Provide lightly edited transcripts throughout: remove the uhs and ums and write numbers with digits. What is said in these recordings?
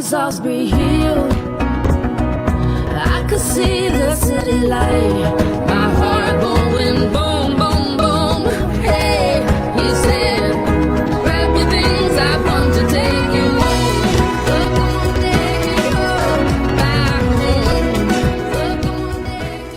Salisbury Hill. I could see the city light, my heart going boom, boom, boom. Hey, he said, grab your things, I want to take you home. We're gonna take you back home. We're gonna take you.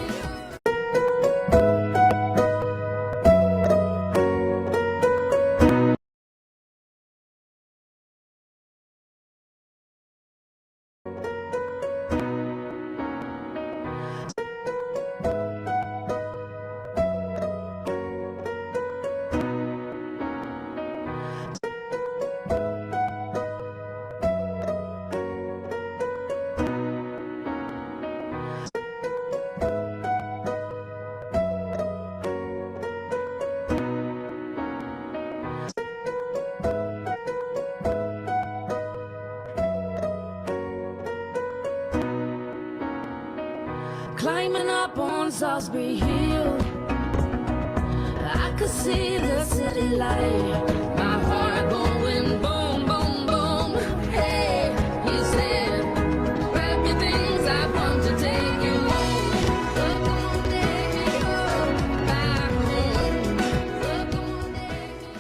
Climbing up on Salisbury Hill, I could see the city light, my heart going boom, boom, boom. Hey, he said, grab your things, I want to take you home. We're gonna take you back home. We're gonna take you.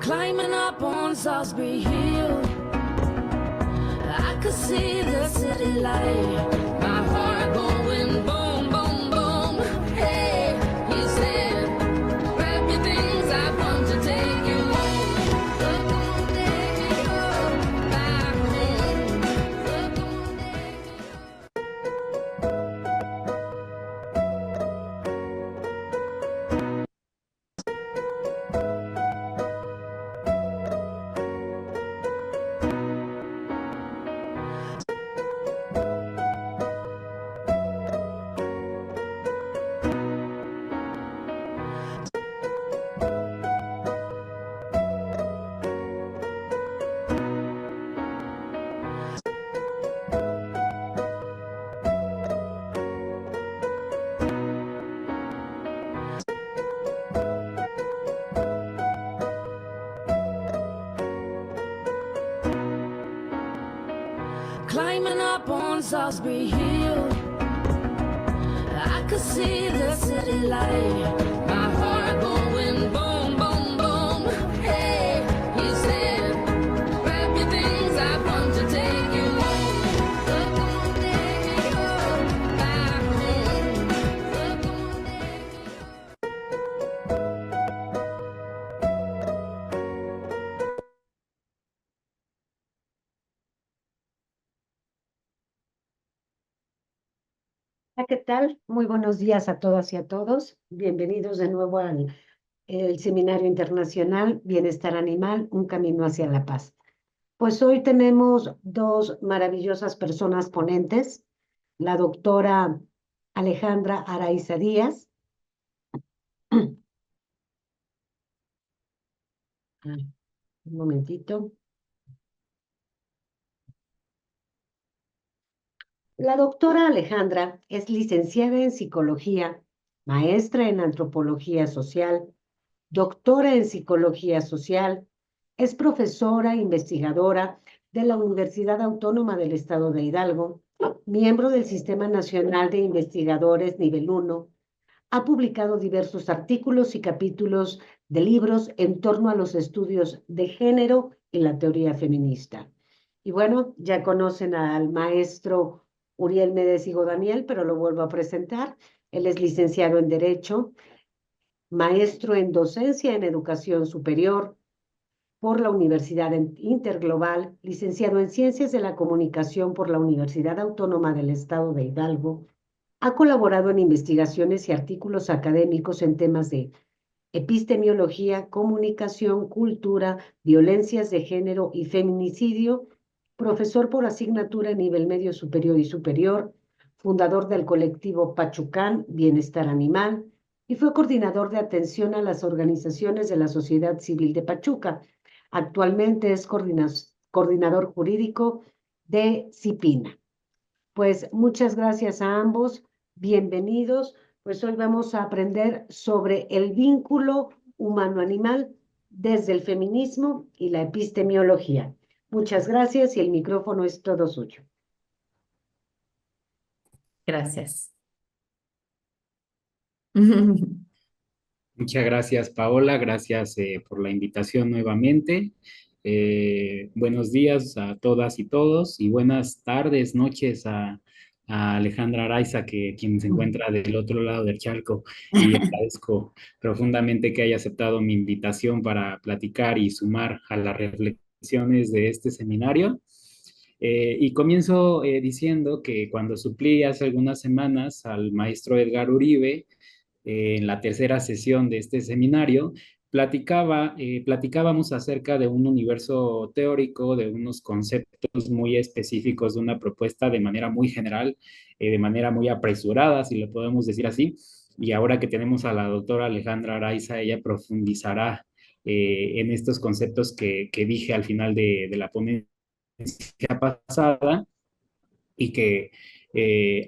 Climbing up on Salisbury Hill, I could see the city light, my heart going boom, boom, boom. Hey, he said, grab your things, I want to take you home. We're gonna take you back home. We're gonna take you. Climbing up on Salisbury Hill, I could see the city light, my heart going boom, boom, boom. Hey, he said, grab your things, I want to take you home. We're gonna take you back home. We're gonna take you. Hola, ¿qué tal? Muy buenos días a todas y a todos. Bienvenidos de nuevo al el Seminario Internacional Bienestar Animal, un camino hacia la paz. Pues hoy tenemos dos maravillosas personas ponentes, la doctora Alejandra Araiza Díaz. Un momentito. La doctora Alejandra es licenciada en psicología, maestra en antropología social, doctora en psicología social, es profesora e investigadora de la Universidad Autónoma del Estado de Hidalgo, miembro del Sistema Nacional de Investigadores Nivel 1, ha publicado diversos artículos y capítulos de libros en torno a los estudios de género y la teoría feminista. Y bueno, ya conocen al maestro Uriel Medesigo Daniel, pero lo vuelvo a presentar. Él es licenciado en Derecho, maestro en docencia en educación superior, por la Universidad Interglobal, licenciado en Ciencias de la Comunicación por la Universidad Autónoma del Estado de Hidalgo. Ha colaborado en investigaciones y artículos académicos en temas de epistemiología, comunicación, cultura, violencias de género y feminicidio, profesor por asignatura a nivel medio superior y superior, fundador del colectivo Pachucán, Bienestar Animal, y fue coordinador de atención a las organizaciones de la sociedad civil de Pachuca. Actualmente es coordinador jurídico de CIPINA. Pues muchas gracias a ambos, bienvenidos. Pues hoy vamos a aprender sobre el vínculo humano-animal desde el feminismo y la epistemiología. Muchas gracias y el micrófono es todo suyo. Gracias. Muchas gracias, Paola. Gracias por la invitación nuevamente. Buenos días a todas y todos y buenas tardes, noches a Alejandra Araiza, quien se encuentra del otro lado del charco. Y agradezco profundamente que haya aceptado mi invitación para platicar y sumar a las reflexiones de este seminario. Y comienzo diciendo que cuando suplí hace algunas semanas al maestro Edgar Uribe, en la tercera sesión de este seminario, platicábamos acerca de un universo teórico, de unos conceptos muy específicos de una propuesta de manera muy general, de manera muy apresurada, si lo podemos decir así. Y ahora que tenemos a la doctora Alejandra Araiza, ella profundizará en estos conceptos que dije al final de la ponencia pasada y que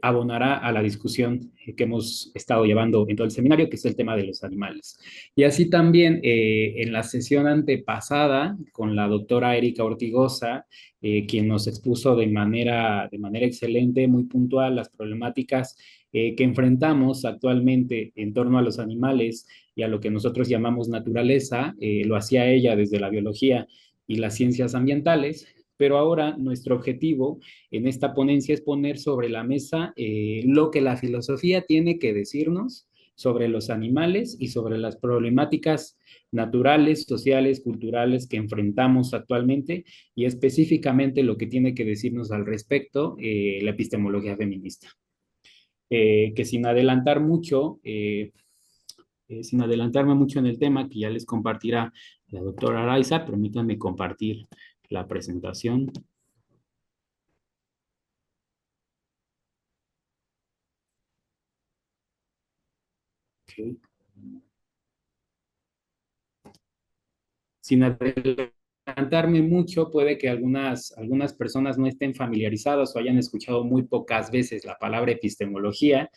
abonará a la discusión que hemos estado llevando en todo el seminario, que es el tema de los animales. Y así también en la sesión antepasada con la doctora Erika Ortigosa, quien nos expuso de manera excelente, muy puntual, las problemáticas que enfrentamos actualmente en torno a los animales y a lo que nosotros llamamos naturaleza, lo hacía ella desde la biología y las ciencias ambientales, pero ahora nuestro objetivo en esta ponencia es poner sobre la mesa lo que la filosofía tiene que decirnos sobre los animales y sobre las problemáticas naturales, sociales, culturales que enfrentamos actualmente y específicamente lo que tiene que decirnos al respecto la epistemología feminista. Que sin adelantarme mucho en el tema, que ya les compartirá la doctora Araiza, permítanme compartir la presentación. Okay. Sin adelantarme mucho, puede que algunas personas no estén familiarizadas o hayan escuchado muy pocas veces la palabra epistemología,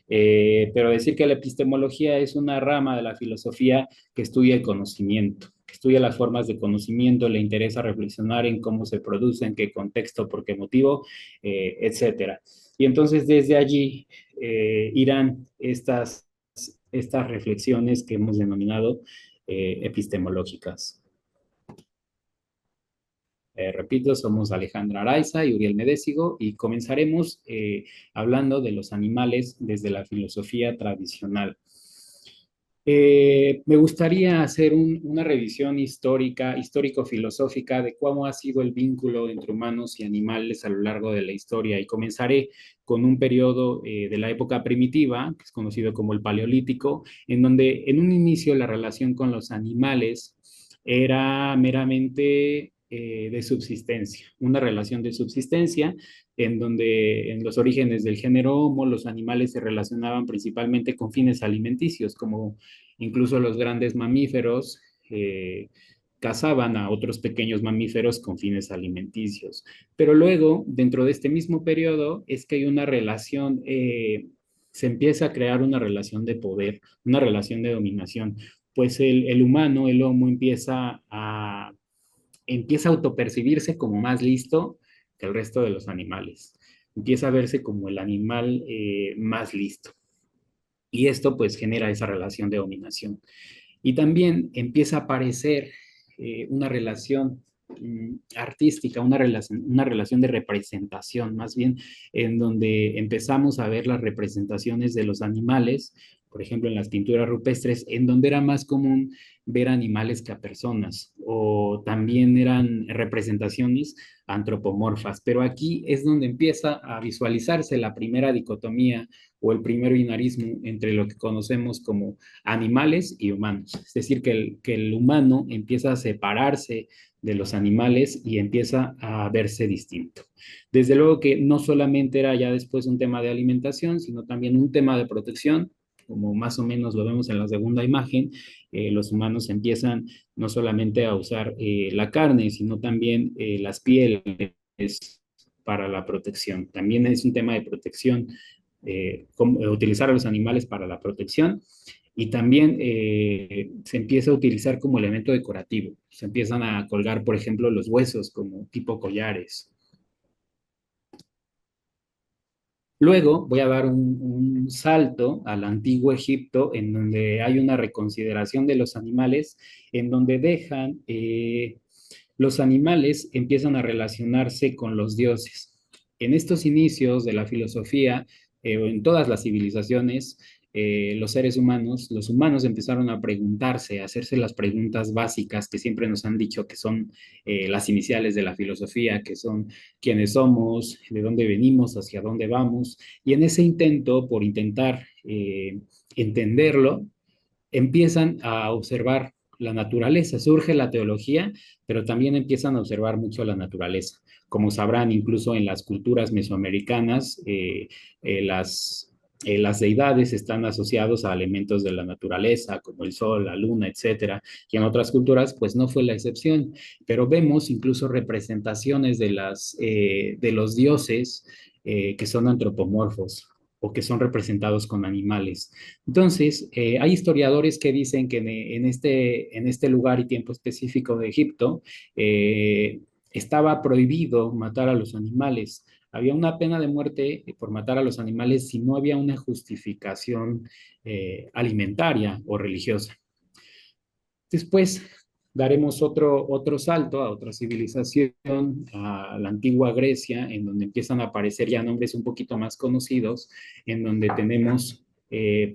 pero decir que la epistemología es una rama de la filosofía que estudia el conocimiento, que estudia las formas de conocimiento, le interesa reflexionar en cómo se produce, en qué contexto, por qué motivo, etcétera. Y entonces desde allí irán estas reflexiones que hemos denominado epistemológicas. Repito, somos Alejandra Araiza y Uriel Medésigo y comenzaremos hablando de los animales desde la filosofía tradicional. Me gustaría hacer una revisión histórico-filosófica de cómo ha sido el vínculo entre humanos y animales a lo largo de la historia y comenzaré con un periodo de la época primitiva, que es conocido como el Paleolítico, en donde en un inicio la relación con los animales era meramente de subsistencia, una relación de subsistencia en donde en los orígenes del género Homo los animales se relacionaban principalmente con fines alimenticios, como incluso los grandes mamíferos cazaban a otros pequeños mamíferos con fines alimenticios. Pero luego, dentro de este mismo periodo, es que hay una relación, se empieza a crear una relación de poder, una relación de dominación, pues el humano, el Homo, empieza a autopercibirse como más listo que el resto de los animales. Empieza a verse como el animal más listo. Y esto pues genera esa relación de dominación. Y también empieza a aparecer una relación artística, una relación de representación, más bien, en donde empezamos a ver las representaciones de los animales por ejemplo, en las pinturas rupestres, en donde era más común ver animales que a personas, o también eran representaciones antropomorfas, pero aquí es donde empieza a visualizarse la primera dicotomía o el primer binarismo entre lo que conocemos como animales y humanos. Es decir, que el humano empieza a separarse de los animales y empieza a verse distinto. Desde luego que no solamente era ya después un tema de alimentación, sino también un tema de protección, como más o menos lo vemos en la segunda imagen. Los humanos empiezan no solamente a usar la carne, sino también las pieles para la protección. También es un tema de protección, utilizar a los animales para la protección, y también se empieza a utilizar como elemento decorativo. Se empiezan a colgar, por ejemplo, los huesos como tipo collares. Luego voy a dar un salto al antiguo Egipto, en donde hay una reconsideración de los animales, en donde dejan, los animales empiezan a relacionarse con los dioses. En estos inicios de la filosofía, o en todas las civilizaciones, los humanos empezaron a preguntarse, a hacerse las preguntas básicas que siempre nos han dicho que son las iniciales de la filosofía, que son quiénes somos, de dónde venimos, hacia dónde vamos. Y en ese intento, por intentar entenderlo, empiezan a observar la naturaleza. Surge la teología, pero también empiezan a observar mucho la naturaleza. Como sabrán, incluso en las culturas mesoamericanas, las deidades están asociados a elementos de la naturaleza, como el sol, la luna, etcétera, y en otras culturas, pues no fue la excepción, pero vemos incluso representaciones de los dioses que son antropomorfos o que son representados con animales. Entonces, hay historiadores que dicen que en este lugar y tiempo específico de Egipto, estaba prohibido matar a los animales. Había una pena de muerte por matar a los animales si no había una justificación alimentaria o religiosa. Después daremos otro salto a otra civilización, a la antigua Grecia, en donde empiezan a aparecer ya nombres un poquito más conocidos, en donde tenemos,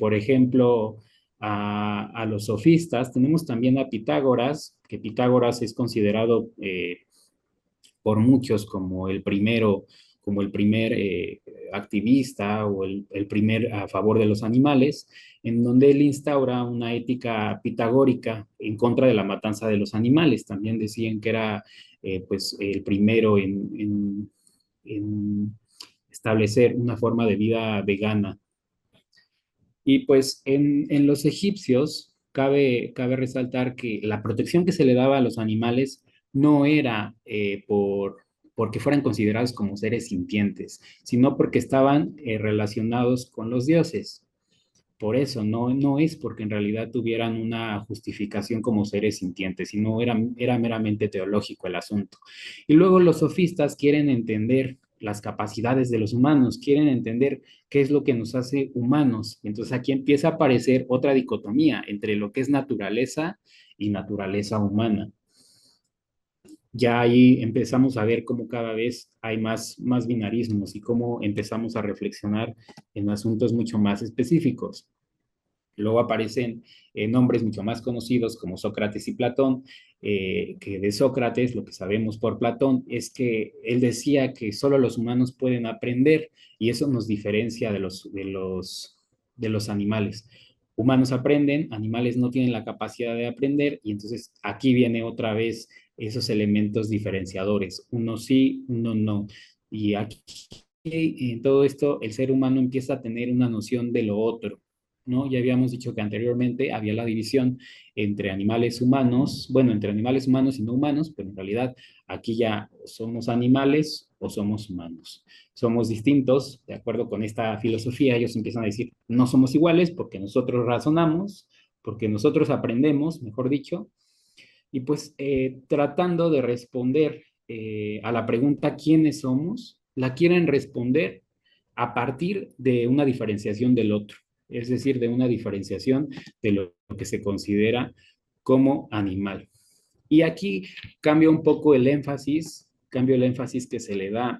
por ejemplo, a los sofistas. Tenemos también a Pitágoras, que Pitágoras es considerado por muchos como el primer activista o el primer a favor de los animales, en donde él instaura una ética pitagórica en contra de la matanza de los animales. También decían que era pues el primero en establecer una forma de vida vegana. Y pues en los egipcios cabe resaltar que la protección que se le daba a los animales no era porque fueran considerados como seres sintientes, sino porque estaban relacionados con los dioses. Por eso, no es porque en realidad tuvieran una justificación como seres sintientes, sino era meramente teológico el asunto. Y luego los sofistas quieren entender las capacidades de los humanos, quieren entender qué es lo que nos hace humanos. Y entonces aquí empieza a aparecer otra dicotomía entre lo que es naturaleza y naturaleza humana. Ya ahí empezamos a ver cómo cada vez hay más binarismos y cómo empezamos a reflexionar en asuntos mucho más específicos. Luego aparecen nombres mucho más conocidos como Sócrates y Platón, que de Sócrates lo que sabemos por Platón es que él decía que solo los humanos pueden aprender, y eso nos diferencia de los animales. Humanos aprenden, animales no tienen la capacidad de aprender, y entonces aquí viene otra vez esos elementos diferenciadores, uno sí, uno no. Y aquí en todo esto el ser humano empieza a tener una noción de lo otro, ¿no? Ya habíamos dicho que anteriormente había la división entre animales humanos, bueno, entre animales humanos y no humanos, pero en realidad aquí ya somos animales o somos humanos. Somos distintos, de acuerdo con esta filosofía, ellos empiezan a decir, no somos iguales porque nosotros razonamos, porque nosotros aprendemos, mejor dicho, y pues tratando de responder a la pregunta ¿quiénes somos? La quieren responder a partir de una diferenciación del otro, es decir, de una diferenciación de lo que se considera como animal. Y aquí cambia un poco cambio el énfasis que se le da,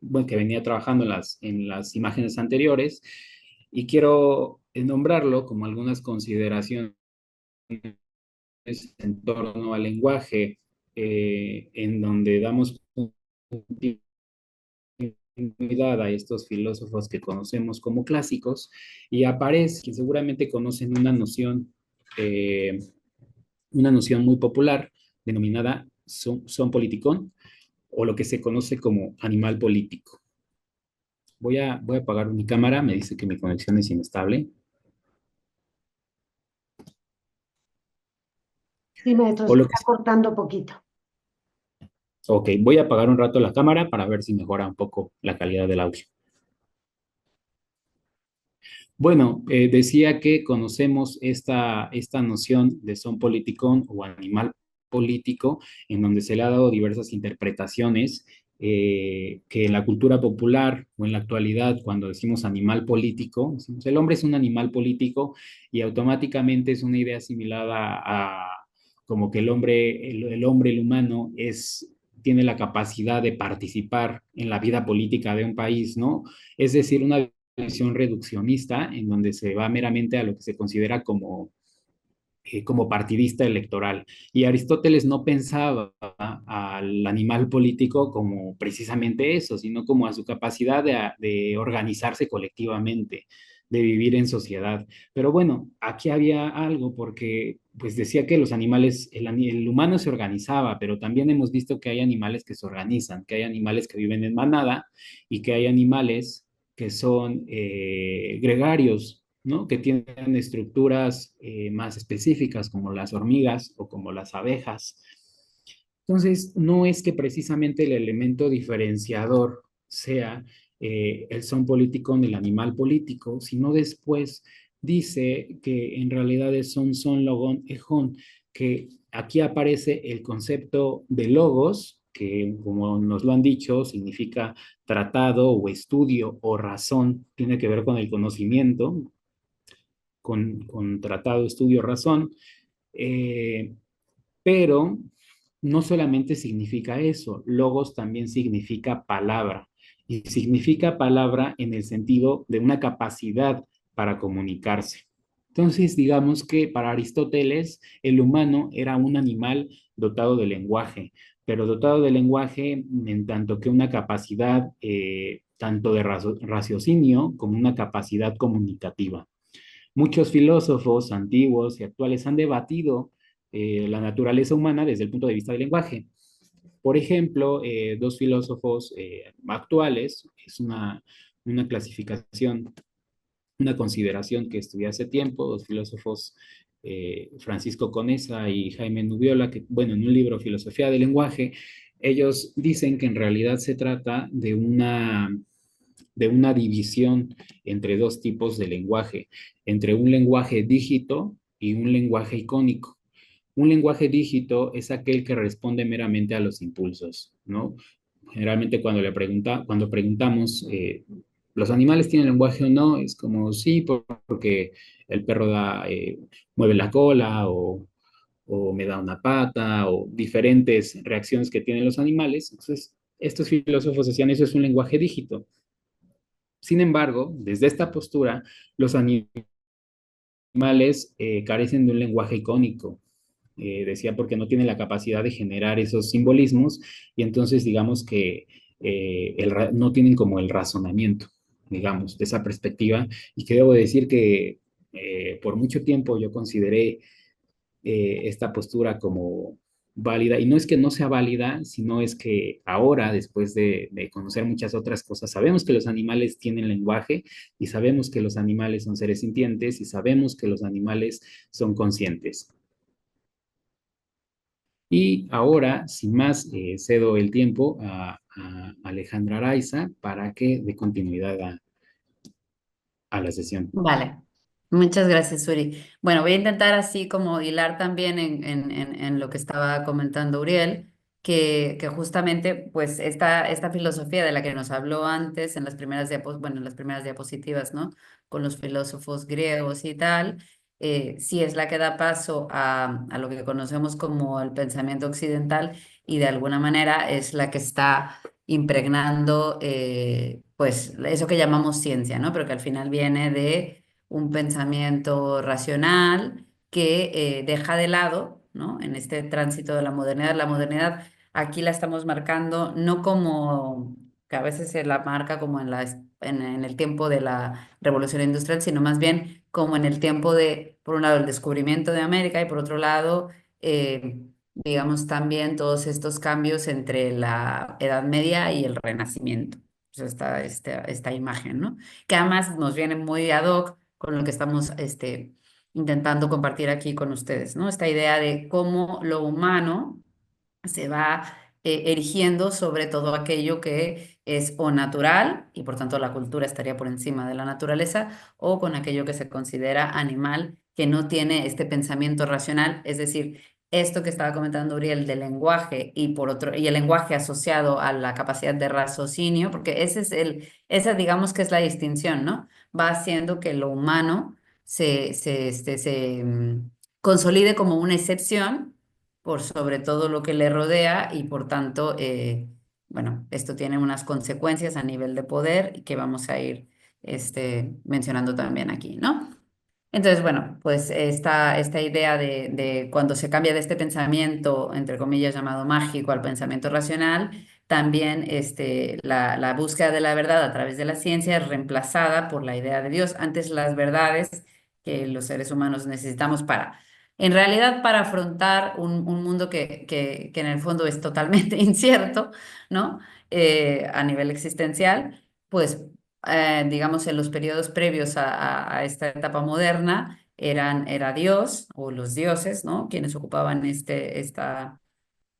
bueno, que venía trabajando en las imágenes anteriores, Y quiero nombrarlo como algunas consideraciones en torno al lenguaje, en donde damos continuidad a estos filósofos que conocemos como clásicos, y aparece, que seguramente conocen una noción muy popular denominada son politicón, o lo que se conoce como animal político. Voy a apagar mi cámara, me dice que mi conexión es inestable. Sí, maestro, O se lo que, está cortando poquito. ok, voy a apagar un rato la cámara para ver si mejora un poco la calidad del audio. Bueno, decía que conocemos esta noción de son politicón o animal político, en donde se le ha dado diversas interpretaciones, que en la cultura popular o en la actualidad, cuando decimos animal político, decimos, el hombre es un animal político, y automáticamente es una idea asimilada a como que el hombre, el humano, tiene la capacidad de participar en la vida política de un país, ¿no? Es decir, una visión reduccionista en donde se va meramente a lo que se considera como partidista electoral. Y Aristóteles no pensaba al animal político como precisamente eso, sino como a su capacidad de organizarse colectivamente, de vivir en sociedad. Pero bueno, aquí había algo porque pues decía que los animales, el humano se organizaba, pero también hemos visto que hay animales que se organizan, que hay animales que viven en manada y que hay animales que son gregarios, ¿no? Que tienen estructuras más específicas, como las hormigas o como las abejas. Entonces, no es que precisamente el elemento diferenciador sea el son político en el animal político, sino después dice que en realidad es son logón ejón, que aquí aparece el concepto de logos, que como nos lo han dicho, significa tratado o estudio o razón, tiene que ver con el conocimiento, con tratado, estudio, razón, eh, pero no solamente significa eso, logos también significa palabra, y significa palabra en el sentido de una capacidad para comunicarse. Entonces, digamos que para Aristóteles el humano era un animal dotado de lenguaje, pero dotado de lenguaje en tanto que una capacidad tanto de raciocinio como una capacidad comunicativa. Muchos filósofos antiguos y actuales han debatido la naturaleza humana desde el punto de vista del lenguaje. Por ejemplo, dos filósofos actuales, es una clasificación, una consideración que estudié hace tiempo, dos filósofos, Francisco Conesa y Jaime Nubiola, que, bueno, en un libro, Filosofía del Lenguaje, ellos dicen que en realidad se trata de una división entre dos tipos de lenguaje, entre un lenguaje dígito y un lenguaje icónico. Un lenguaje dígito es aquel que responde meramente a los impulsos, ¿no? Generalmente cuando preguntamos, ¿los animales tienen lenguaje o no? Es como sí, porque el perro mueve la cola o me da una pata o diferentes reacciones que tienen los animales. Entonces, estos filósofos decían, eso es un lenguaje dígito. Sin embargo, desde esta postura, los animales carecen de un lenguaje icónico. Decía porque no tienen la capacidad de generar esos simbolismos, y entonces digamos que no tienen como el razonamiento, digamos, de esa perspectiva, y que debo decir que por mucho tiempo yo consideré esta postura como válida, y no es que no sea válida, sino es que ahora, después de conocer muchas otras cosas, sabemos que los animales tienen lenguaje, y sabemos que los animales son seres sintientes, y sabemos que los animales son conscientes. Y ahora, sin más, cedo el tiempo a Alejandra Araiza para que dé continuidad a la sesión. Vale, muchas gracias, Uri. Bueno, voy a intentar así como hilar también en lo que estaba comentando Uriel, que justamente pues esta filosofía de la que nos habló antes en las primeras bueno, en las primeras diapositivas, ¿no? Con los filósofos griegos y tal, sí es la que da paso a lo que conocemos como el pensamiento occidental, y de alguna manera es la que está impregnando pues eso que llamamos ciencia, ¿no? Pero que al final viene de un pensamiento racional que deja de lado, ¿no? En este tránsito de la modernidad aquí la estamos marcando no como, que a veces se la marca como en el tiempo de la revolución industrial, sino más bien como en el tiempo de, por un lado, el descubrimiento de América y por otro lado, digamos, también todos estos cambios entre la Edad Media y el Renacimiento. Pues esta imagen, ¿no? Que además nos viene muy ad hoc con lo que estamos intentando compartir aquí con ustedes, ¿no? Esta idea de cómo lo humano se va erigiendo sobre todo aquello que es o natural, y por tanto la cultura estaría por encima de la naturaleza, o con aquello que se considera animal, que no tiene este pensamiento racional, es decir, esto que estaba comentando Uriel del lenguaje y el lenguaje asociado a la capacidad de raciocinio, porque esa digamos que es la distinción, ¿no? Va haciendo que lo humano se consolide como una excepción por sobre todo lo que le rodea y por tanto, bueno, esto tiene unas consecuencias a nivel de poder que vamos a ir mencionando también aquí, ¿no? Entonces, bueno, pues esta idea de cuando se cambia de este pensamiento, entre comillas, llamado mágico al pensamiento racional, también la búsqueda de la verdad a través de la ciencia es reemplazada por la idea de Dios. Antes las verdades que los seres humanos necesitamos en realidad para afrontar un mundo que en el fondo es totalmente incierto, ¿no? A nivel existencial, pues digamos, en los periodos previos a esta etapa moderna, era Dios o los dioses, ¿no? Quienes ocupaban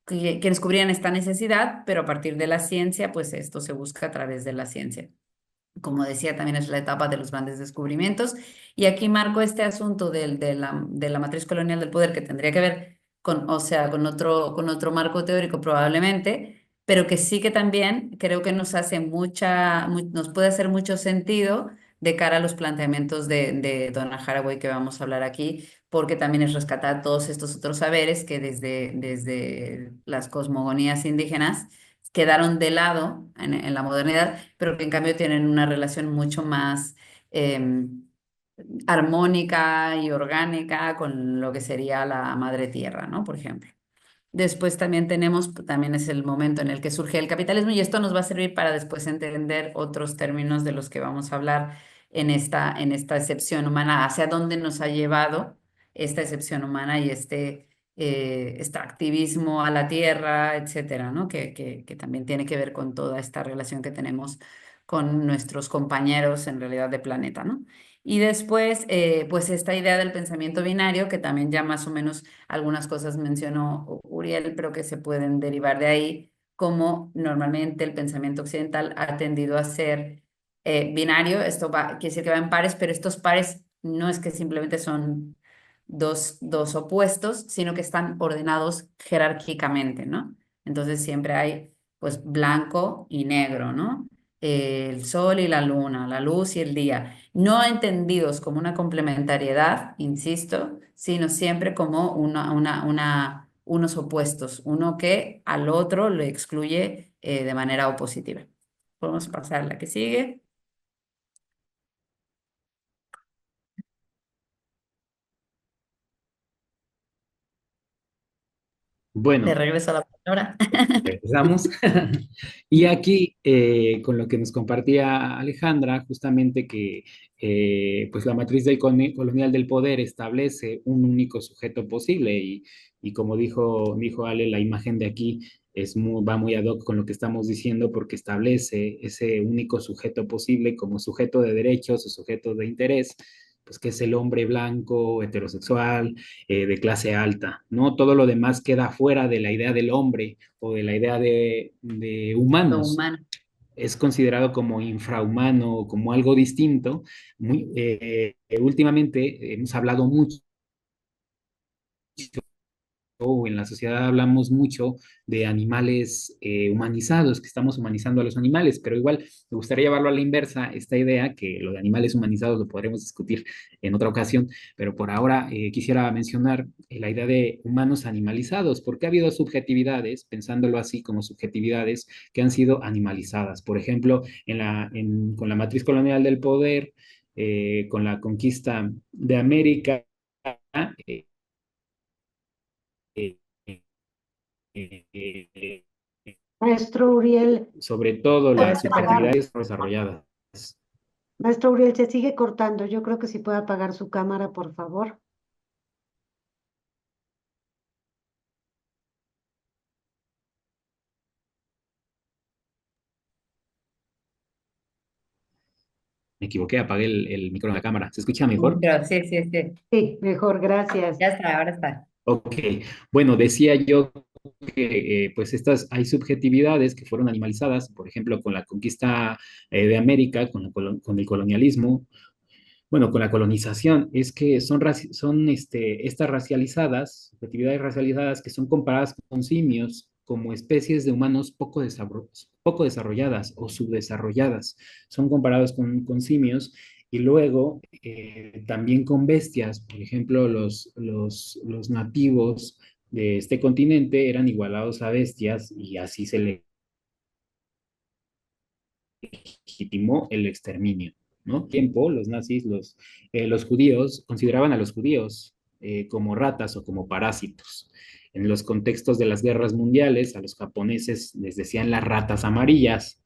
quienes cubrían esta necesidad, pero a partir de la ciencia, pues esto se busca a través de la ciencia. Como decía, también es la etapa de los grandes descubrimientos. Y aquí marco este asunto de la matriz colonial del poder que tendría que ver con, o sea, con otro marco teórico probablemente, pero que sí que también creo que nos puede hacer mucho sentido de cara a los planteamientos de Donna Haraway que vamos a hablar aquí, porque también es rescatar todos estos otros saberes que desde las cosmogonías indígenas quedaron de lado en la modernidad, pero que en cambio tienen una relación mucho más armónica y orgánica con lo que sería la madre tierra, ¿no? Por ejemplo. Después también es el momento en el que surge el capitalismo y esto nos va a servir para después entender otros términos de los que vamos a hablar en esta excepción humana, hacia dónde nos ha llevado esta excepción humana y este activismo a la tierra, etcétera, ¿no? Que también tiene que ver con toda esta relación que tenemos con nuestros compañeros en realidad de planeta, ¿no? Y después, pues esta idea del pensamiento binario, que también ya más o menos algunas cosas mencionó Uriel, pero que se pueden derivar de ahí, como normalmente el pensamiento occidental ha tendido a ser binario. Quiere decir que va en pares, pero estos pares no es que simplemente son dos opuestos, sino que están ordenados jerárquicamente, ¿no? Entonces siempre hay, pues, blanco y negro, ¿no? El sol y la luna, la luz y el día, no entendidos como una complementariedad, insisto, sino siempre como unos opuestos, uno que al otro le excluye de manera opositiva. Podemos pasar a la que sigue. Te Bueno, regreso a la palabra. empezamos. Y aquí, con lo que nos compartía Alejandra, justamente que pues la matriz colonial del poder establece un único sujeto posible y como dijo Ale, la imagen de aquí va muy ad hoc con lo que estamos diciendo porque establece ese único sujeto posible como sujeto de derechos o sujeto de interés, pues que es el hombre blanco, heterosexual, de clase alta, ¿no? Todo lo demás queda fuera de la idea del hombre o de la idea de Lo humanos. humano. Es considerado como infrahumano, como algo distinto. Últimamente hemos hablado mucho o en la sociedad hablamos mucho de animales humanizados, que estamos humanizando a los animales, pero igual me gustaría llevarlo a la inversa, esta idea, que lo de animales humanizados lo podremos discutir en otra ocasión, pero por ahora quisiera mencionar la idea de humanos animalizados, porque ha habido subjetividades, pensándolo así como subjetividades, que han sido animalizadas. Por ejemplo, con la matriz colonial del poder, con la conquista de América, eh, eh, eh, Maestro Uriel, sobre todo puede las apagar. subjetividades desarrolladas. Maestro Uriel, se sigue cortando. Yo creo que si puede apagar su cámara, por favor. Me equivoqué, apagué el micrófono de la cámara. ¿Se escucha No, mejor? pero sí, sí, sí. Sí, mejor, gracias. Ya está, ahora está. Ok, bueno, decía yo que pues hay subjetividades que fueron animalizadas, por ejemplo, con la conquista de América, con el colonialismo, bueno, con la colonización, es que son estas racializadas, subjetividades racializadas que son comparadas con simios como especies de humanos poco desarrolladas o subdesarrolladas. Son comparados con simios y luego también con bestias. Por ejemplo, los nativos de este continente eran igualados a bestias y así se le legitimó el exterminio, ¿no? Tiempo, los nazis, los judíos, consideraban a los judíos como ratas o como parásitos. En los contextos de las guerras mundiales, a los japoneses les decían las ratas amarillas.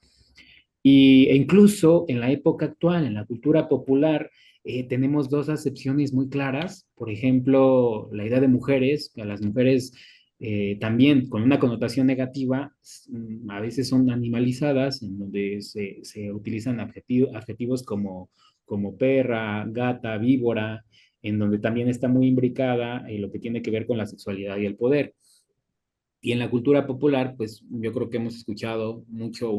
E incluso en la época actual, en la cultura popular, tenemos dos acepciones muy claras. Por ejemplo, la idea de mujeres, que a las mujeres también con una connotación negativa, a veces son animalizadas, en donde se utilizan adjetivos como perra, gata, víbora, en donde también está muy imbricada lo que tiene que ver con la sexualidad y el poder. Y en la cultura popular, pues yo creo que hemos escuchado mucho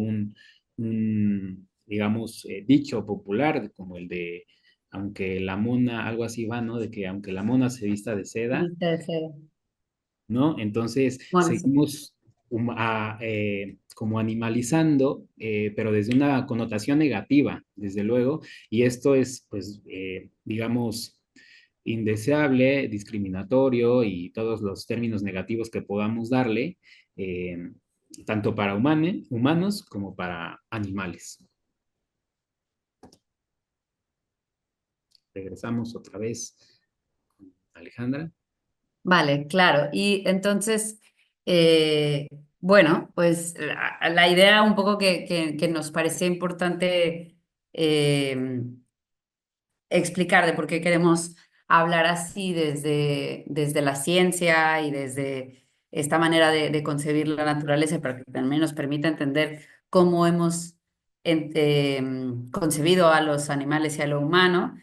digamos, dicho popular, como el de, aunque la mona, algo así va, ¿no? De que aunque la mona se vista de seda, Viste de cero. ¿no? Entonces, Bueno, sí. seguimos como animalizando, pero desde una connotación negativa, desde luego, y esto es, pues, digamos, indeseable, discriminatorio y todos los términos negativos que podamos darle, eh, tanto para humanos como para animales. Regresamos otra vez, Alejandra. Vale, claro. Y entonces, eh, bueno, pues la idea un poco que nos parecía importante explicar de por qué queremos hablar así desde la ciencia y desde esta manera de concebir la naturaleza, para que también nos permita entender cómo hemos concebido a los animales y a lo humano.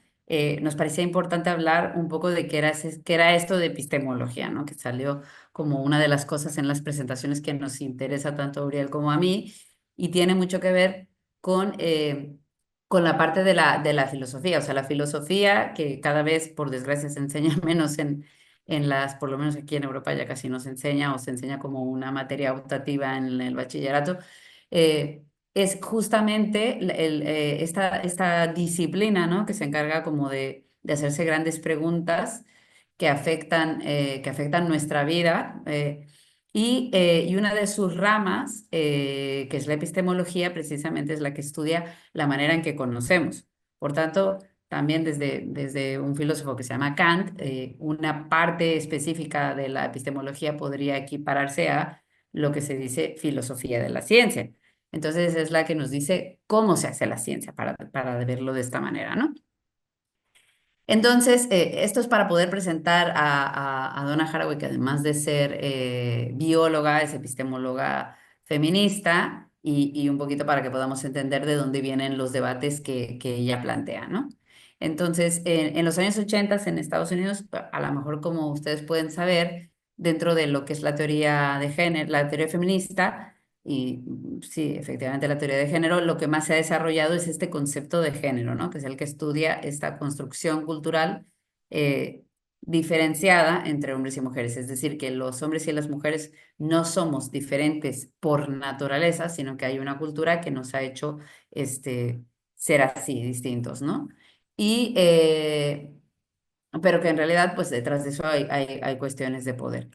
Nos parecía importante hablar un poco de qué era esto de epistemología, ¿no? Que salió como una de las cosas en las presentaciones que nos interesa tanto a Uriel como a mí, y tiene mucho que ver con la parte de la filosofía. O sea, la filosofía que cada vez, por desgracia, se enseña menos en por lo menos aquí en Europa ya casi no se enseña, o se enseña como una materia optativa en el bachillerato. eh, es justamente esta disciplina, ¿no? Que se encarga como de hacerse grandes preguntas que afectan nuestra vida. Y una de sus ramas, que es la epistemología, precisamente es la que estudia la manera en que conocemos. Por tanto, también desde un filósofo que se llama Kant, una parte específica de la epistemología podría equipararse a lo que se dice filosofía de la ciencia. Entonces es la que nos dice cómo se hace la ciencia para verlo de esta manera, ¿no? Entonces, esto es para poder presentar a Donna Haraway, que además de ser bióloga, es epistemóloga feminista, y un poquito para que podamos entender de dónde vienen los debates que ella plantea, ¿no? Entonces, en los años 80 en Estados Unidos, a lo mejor como ustedes pueden saber, dentro de lo que es la teoría de género, la teoría feminista, y sí, efectivamente la teoría de género, lo que más se ha desarrollado es este concepto de género, ¿no? Que es el que estudia esta construcción cultural, eh, diferenciada entre hombres y mujeres, es decir, que los hombres y las mujeres no somos diferentes por naturaleza, sino que hay una cultura que nos ha hecho ser así, distintos, ¿no? Y, pero que en realidad, pues detrás de eso hay cuestiones de poder.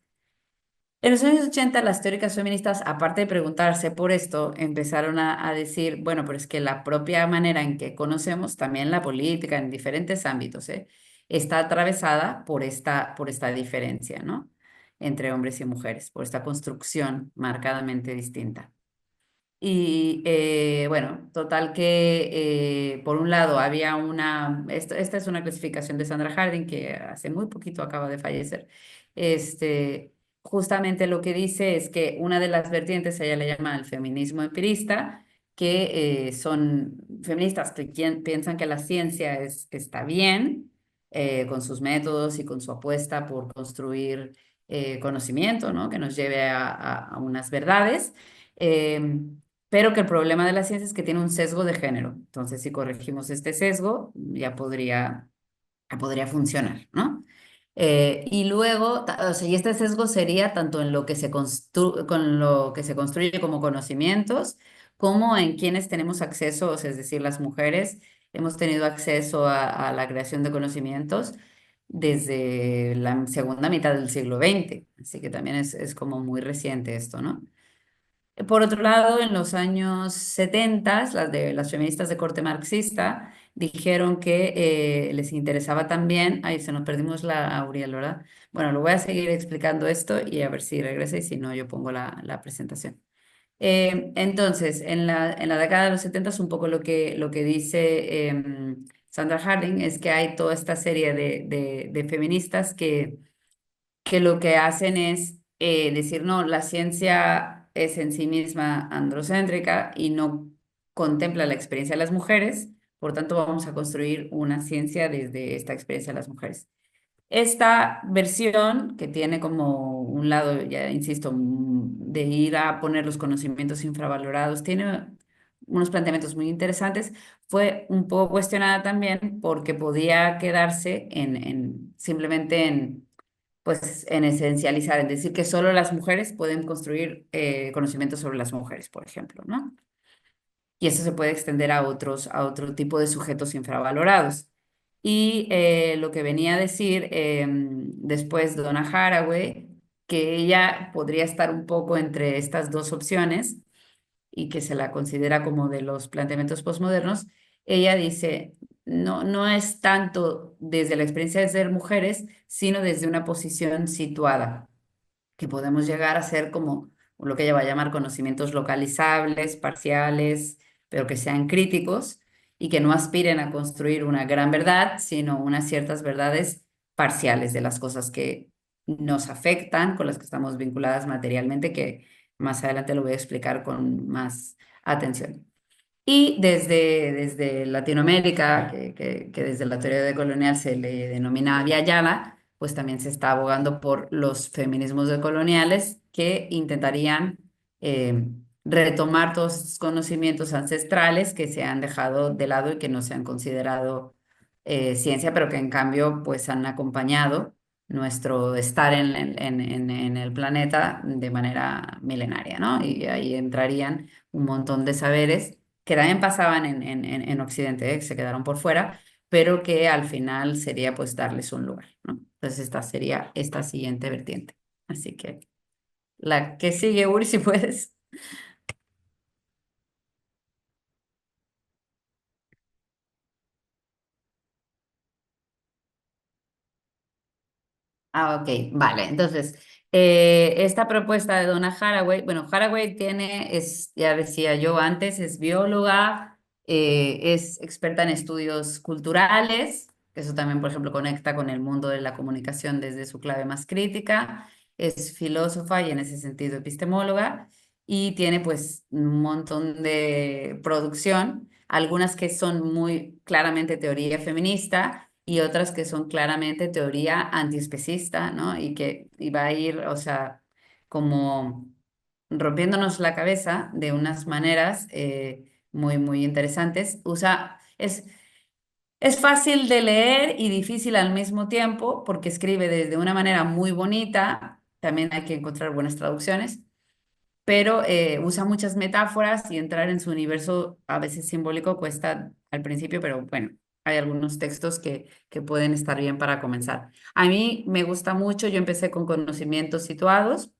En los años 80, las teóricas feministas, aparte de preguntarse por esto, empezaron a decir, bueno, pero es que la propia manera en que conocemos, también la política en diferentes ámbitos, está atravesada por esta diferencia, ¿no? Entre hombres y mujeres, por esta construcción marcadamente distinta. Y bueno, total que por un lado había esta es una clasificación de Sandra Harding que hace muy poquito acaba de fallecer. Este, justamente lo que dice es que una de las vertientes, ella le llama el feminismo empirista, que son feministas que piensan que la ciencia está bien, con sus métodos y con su apuesta por construir conocimiento, ¿no? Que nos lleve a unas verdades. Pero que el problema de la ciencia es que tiene un sesgo de género. Entonces, si corregimos este sesgo, ya podría funcionar, ¿no? Y luego, o sea, y este sesgo sería tanto en lo que con lo que se construye como conocimientos, como en quienes tenemos acceso, o sea, es decir, las mujeres hemos tenido acceso a la creación de conocimientos desde la segunda mitad del siglo XX. Así que también es como muy reciente esto, ¿no? Por otro lado, en los años 70, las feministas de corte marxista dijeron que les interesaba también, ahí se nos perdimos la Auriel, ¿verdad? Bueno, lo voy a seguir explicando esto y a ver si regresa y si no, yo pongo la presentación. Entonces, en la década de los 70, un poco lo que dice Sandra Harding es que hay toda esta serie de feministas que lo que hacen es decir, no, la ciencia es en sí misma androcéntrica y no contempla la experiencia de las mujeres, por tanto vamos a construir una ciencia desde esta experiencia de las mujeres. Esta versión, que tiene como un lado, ya insisto, de ir a poner los conocimientos infravalorados, tiene unos planteamientos muy interesantes, fue un poco cuestionada también porque podía quedarse simplemente pues en esencializar, en decir que solo las mujeres pueden construir conocimientos sobre las mujeres, por ejemplo, ¿no? Y eso se puede extender a otro tipo de sujetos infravalorados. Y lo que venía a decir después Donna Haraway, que ella podría estar un poco entre estas dos opciones y que se la considera como de los planteamientos postmodernos, ella dice, no, no es tanto desde la experiencia de ser mujeres, sino desde una posición situada, que podemos llegar a ser como lo que ella va a llamar conocimientos localizables, parciales, pero que sean críticos y que no aspiren a construir una gran verdad, sino unas ciertas verdades parciales de las cosas que nos afectan, con las que estamos vinculadas materialmente, que más adelante lo voy a explicar con más atención. Y desde Latinoamérica, que desde la teoría decolonial se le denomina Via Yala, pues también se está abogando por los feminismos decoloniales que intentarían eh, retomar todos estos conocimientos ancestrales que se han dejado de lado y que no se han considerado ciencia, pero que en cambio pues han acompañado nuestro estar en el planeta de manera milenaria, ¿no? Y ahí entrarían un montón de saberes que también pasaban en Occidente, que se quedaron por fuera, pero que al final sería pues darles un lugar, ¿no? Entonces esta sería esta siguiente vertiente. Así que la que sigue, Uri, si puedes. Ah, ok, vale. Entonces, esta propuesta de Donna Haraway, bueno, Haraway ya decía yo antes, es bióloga, es experta en estudios culturales, que eso también, por ejemplo, conecta con el mundo de la comunicación desde su clave más crítica, es filósofa y en ese sentido epistemóloga, y tiene pues un montón de producción, algunas que son muy claramente teoría feminista y otras que son claramente teoría antiespecista, ¿no? Y que va a ir, o sea, como rompiéndonos la cabeza de unas maneras muy, muy interesantes. Es fácil de leer y difícil al mismo tiempo porque escribe de una manera muy bonita. También hay que encontrar buenas traducciones, pero usa muchas metáforas y entrar en su universo a veces simbólico cuesta al principio, pero bueno, hay algunos textos que pueden estar bien para comenzar. A mí me gusta mucho, yo empecé con conocimientos situados,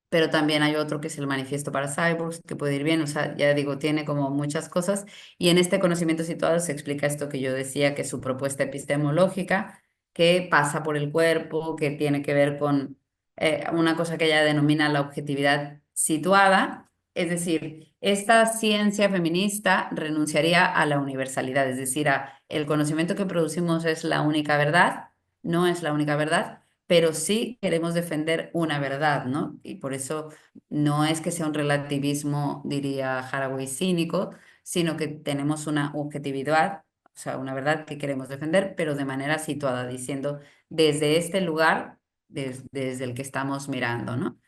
pero también hay otro que es el manifiesto para cyborgs, que puede ir bien, o sea, ya digo, tiene como muchas cosas, y en este conocimiento situado se explica esto que yo decía, que es su propuesta epistemológica, que pasa por el cuerpo, que tiene que ver con una cosa que ella denomina la objetividad situada, es decir, esta ciencia feminista renunciaría a la universalidad, es decir, a el conocimiento que producimos es la única verdad, no es la única verdad, pero sí queremos defender una verdad, ¿no? Y por eso no es que sea un relativismo, diría Haraway, cínico, sino que tenemos una objetividad, o sea, una verdad que queremos defender, pero de manera situada, diciendo desde este lugar, desde el que estamos mirando, ¿no?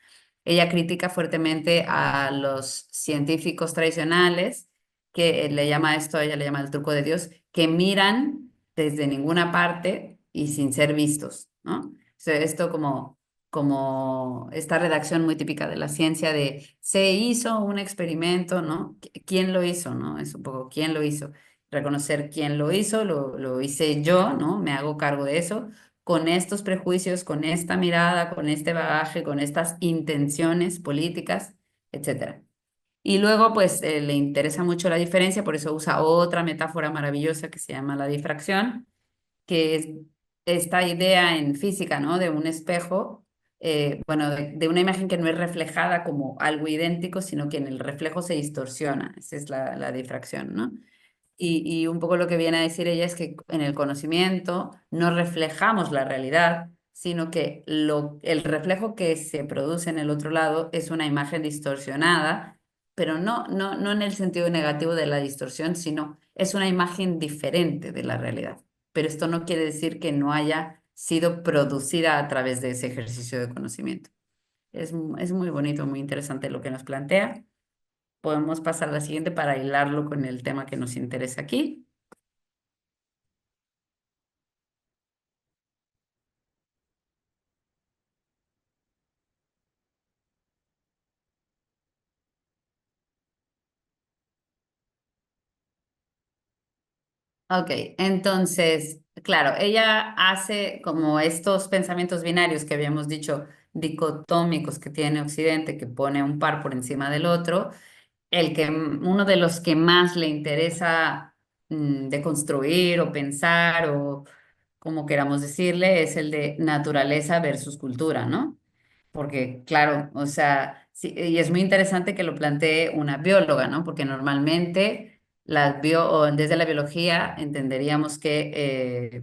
Ella critica fuertemente a los científicos tradicionales, que le llama esto, ella le llama el truco de Dios, que miran desde ninguna parte y sin ser vistos, ¿no? O sea, esto como esta redacción muy típica de la ciencia de se hizo un experimento, ¿no? ¿Quién lo hizo, no? Es un poco quién lo hizo. Reconocer quién lo hizo, lo hice yo, ¿no? Me hago cargo de eso con estos prejuicios, con esta mirada, con este bagaje, con estas intenciones políticas, etcétera. Y luego, pues, le interesa mucho la diferencia, por eso usa otra metáfora maravillosa que se llama la difracción, que es esta idea en física, ¿no? De un espejo, bueno, de una imagen que no es reflejada como algo idéntico, sino que en el reflejo se distorsiona. Esa es la difracción, ¿no? Y un poco lo que viene a decir ella es que en el conocimiento no reflejamos la realidad, sino que el reflejo que se produce en el otro lado es una imagen distorsionada, pero no en el sentido negativo de la distorsión, sino es una imagen diferente de la realidad. Pero esto no quiere decir que no haya sido producida a través de ese ejercicio de conocimiento. Es muy bonito, muy interesante lo que nos plantea. Podemos pasar a la siguiente para hilarlo con el tema que nos interesa aquí. Ok, entonces, claro, ella hace como estos pensamientos binarios que habíamos dicho, dicotómicos que tiene Occidente, que pone un par por encima del otro, uno de los que más le interesa de construir o pensar o como queramos decirle, es el de naturaleza versus cultura, ¿no? Porque, claro, o sea, sí, y es muy interesante que lo plantee una bióloga, ¿no? Porque normalmente o desde la biología entenderíamos que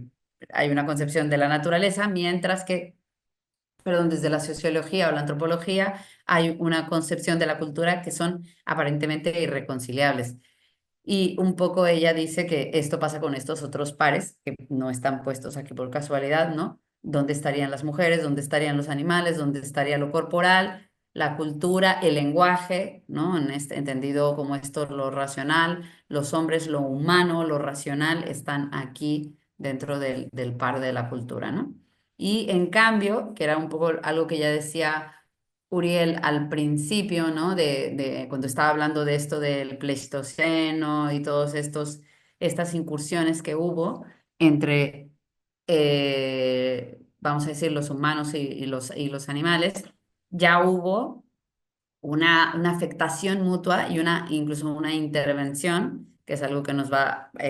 hay una concepción de la naturaleza, mientras que, perdón, desde la sociología o la antropología hay una concepción de la cultura que son aparentemente irreconciliables. Y un poco ella dice que esto pasa con estos otros pares que no están puestos aquí por casualidad, ¿no? ¿Dónde estarían las mujeres? ¿Dónde estarían los animales? ¿Dónde estaría lo corporal? La cultura, el lenguaje, ¿no? En este entendido como esto, lo racional, los hombres, lo humano, lo racional, están aquí dentro del par de la cultura, ¿no? Y en cambio, que era un poco algo que ella decía Uriel al principio, ¿no? Cuando estaba hablando de esto del Pleistoceno y todos estas incursiones que hubo entre, vamos a decir, los humanos y los animales, ya hubo una afectación mutua y incluso una intervención, que es algo que nos va a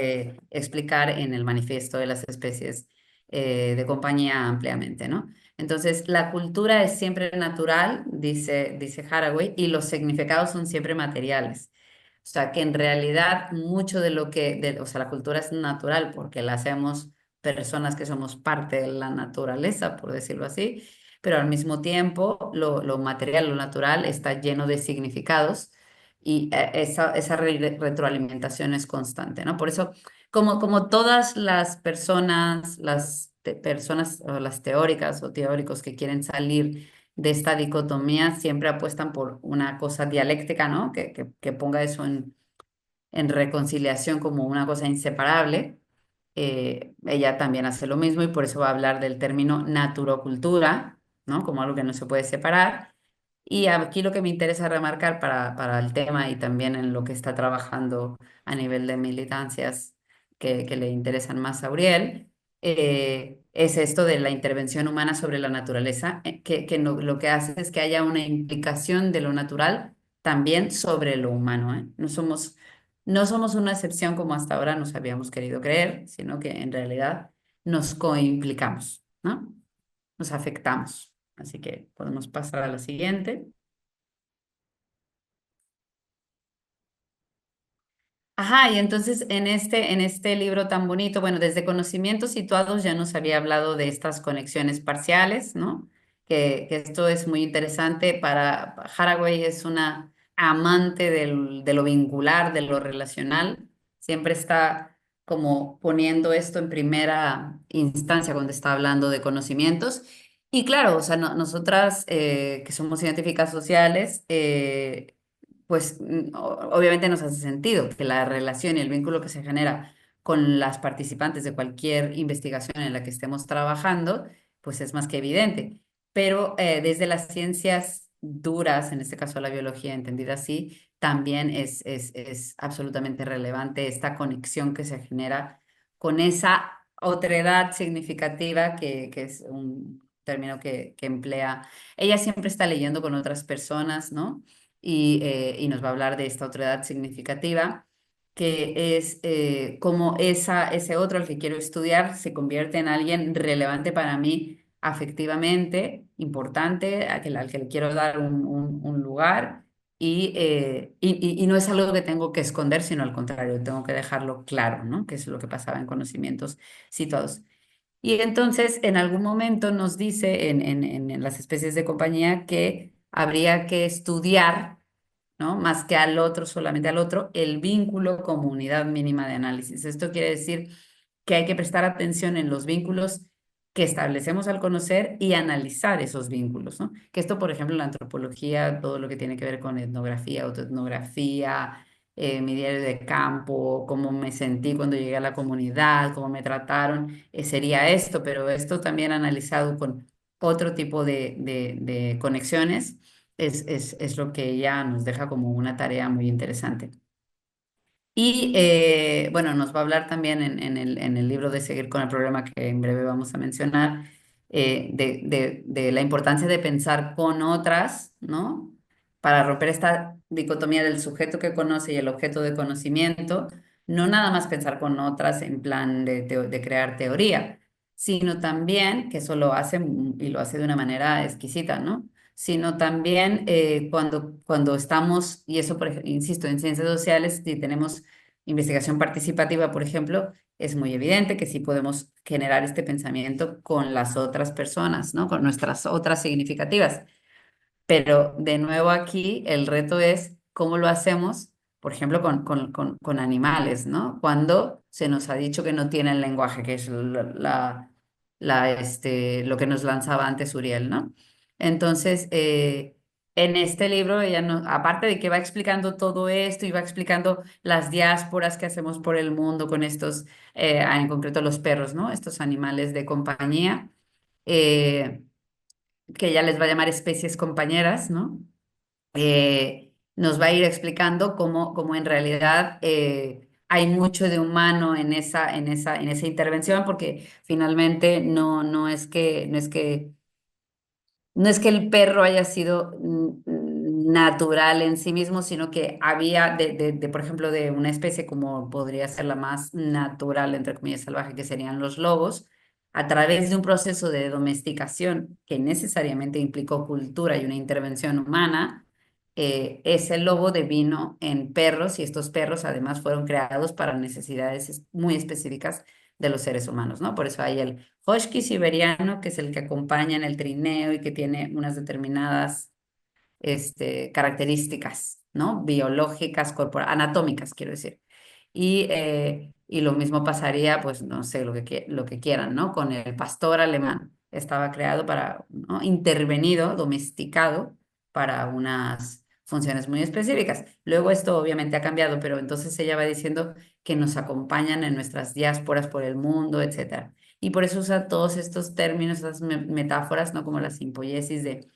explicar en el manifiesto de las especies de compañía ampliamente, ¿no? Entonces, la cultura es siempre natural, dice Haraway, y los significados son siempre materiales. O sea, que en realidad mucho de o sea, la cultura es natural porque la hacemos personas que somos parte de la naturaleza, por decirlo así, pero al mismo tiempo lo material, lo natural está lleno de significados y esa retroalimentación es constante, ¿no? Por eso, como todas las personas, personas o las teóricas o teóricos que quieren salir de esta dicotomía, siempre apuestan por una cosa dialéctica, ¿no? Que ponga eso en reconciliación como una cosa inseparable. ella también hace lo mismo y por eso va a hablar del término naturocultura, ¿no? Como algo que no se puede separar. Y aquí lo que me interesa remarcar para el tema y también en lo que está trabajando a nivel de militancias que le interesan más a Uriel, es esto de la intervención humana sobre la naturaleza, lo que hace es que haya una implicación de lo natural también sobre lo humano, ¿eh? No somos una excepción como hasta ahora nos habíamos querido creer, sino que en realidad nos coimplicamos, ¿no? Nos afectamos. Así que podemos pasar a la siguiente. Ajá, y entonces en este libro tan bonito, bueno, desde Conocimientos Situados ya nos había hablado de estas conexiones parciales, ¿no? Que esto es muy interesante para Haraway, es una amante de lo vincular, de lo relacional, siempre está como poniendo esto en primera instancia cuando está hablando de conocimientos. Y claro, o sea, nosotras que somos científicas sociales, pues obviamente nos hace sentido que la relación y el vínculo que se genera con las participantes de cualquier investigación en la que estemos trabajando, pues es más que evidente. Pero desde las ciencias duras, en este caso la biología entendida así, también es absolutamente relevante esta conexión que se genera con esa otredad significativa que es un término que emplea. Ella siempre está leyendo con otras personas, ¿no? Y nos va a hablar de esta otra edad significativa, que es cómo ese otro al que quiero estudiar se convierte en alguien relevante para mí afectivamente, importante, al que le quiero dar un lugar. Y no es algo que tengo que esconder, sino al contrario, tengo que dejarlo claro, ¿no? Que es lo que pasaba en conocimientos situados. Y entonces, en algún momento nos dice en las especies de compañía que habría que estudiar, ¿no? Más que al otro, solamente al otro, el vínculo como unidad mínima de análisis. Esto quiere decir que hay que prestar atención en los vínculos que establecemos al conocer y analizar esos vínculos, ¿no? Que esto, por ejemplo, en la antropología, todo lo que tiene que ver con etnografía, autoetnografía, mi diario de campo, cómo me sentí cuando llegué a la comunidad, cómo me trataron, sería esto, pero esto también analizado con otro tipo de conexiones es lo que ella nos deja como una tarea muy interesante. Y bueno, nos va a hablar también en el libro de Seguir con el Programa que en breve vamos a mencionar, de la importancia de pensar con otras, ¿no? Para romper esta dicotomía del sujeto que conoce y el objeto de conocimiento, no nada más pensar con otras en plan de crear teoría, sino también, que eso lo hace y lo hace de una manera exquisita, ¿no? Sino también cuando estamos, y eso, insisto, en ciencias sociales, si tenemos investigación participativa, por ejemplo, es muy evidente que sí podemos generar este pensamiento con las otras personas, ¿no? Con nuestras otras significativas. Pero de nuevo aquí el reto es cómo lo hacemos, por ejemplo, con animales, ¿no? Cuando se nos ha dicho que no tienen lenguaje, que es lo que nos lanzaba antes Uriel, ¿no? Entonces, en este libro, ella aparte de que va explicando todo esto y va explicando las diásporas que hacemos por el mundo con estos, en concreto los perros, ¿no? Estos animales de compañía. Que ella les va a llamar especies compañeras, ¿no? Nos va a ir explicando cómo en realidad hay mucho de humano en esa intervención, porque finalmente no es que el perro haya sido natural en sí mismo, sino que había, por ejemplo, de una especie como podría ser la más natural, entre comillas, salvaje, que serían los lobos, a través de un proceso de domesticación que necesariamente implicó cultura y una intervención humana, ese lobo devino en perros y estos perros además fueron creados para necesidades muy específicas de los seres humanos, ¿no? Por eso hay el husky siberiano, que es el que acompaña en el trineo y que tiene unas determinadas características, ¿no? Biológicas, anatómicas, quiero decir. Y lo mismo pasaría, pues, no sé, lo que quieran, ¿no? Con el pastor alemán. Estaba creado para, ¿no? Intervenido, domesticado para funciones muy específicas. Luego esto obviamente ha cambiado, pero entonces ella va diciendo que nos acompañan en nuestras diásporas por el mundo, etcétera. Y por eso usa todos estos términos, estas metáforas, ¿no? Como la simpoiesis de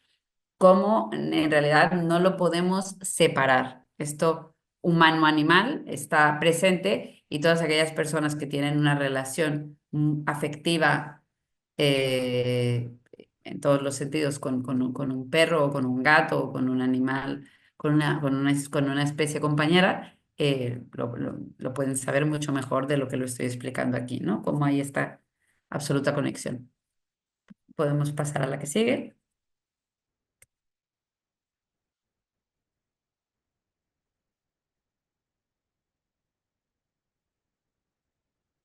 cómo en realidad no lo podemos separar. Esto humano-animal está presente y todas aquellas personas que tienen una relación afectiva eh, en todos los sentidos con un perro o con un gato o con un animal, con una especie compañera, lo pueden saber mucho mejor de lo que lo estoy explicando aquí, ¿no? Cómo hay esta absoluta conexión. Podemos pasar a la que sigue.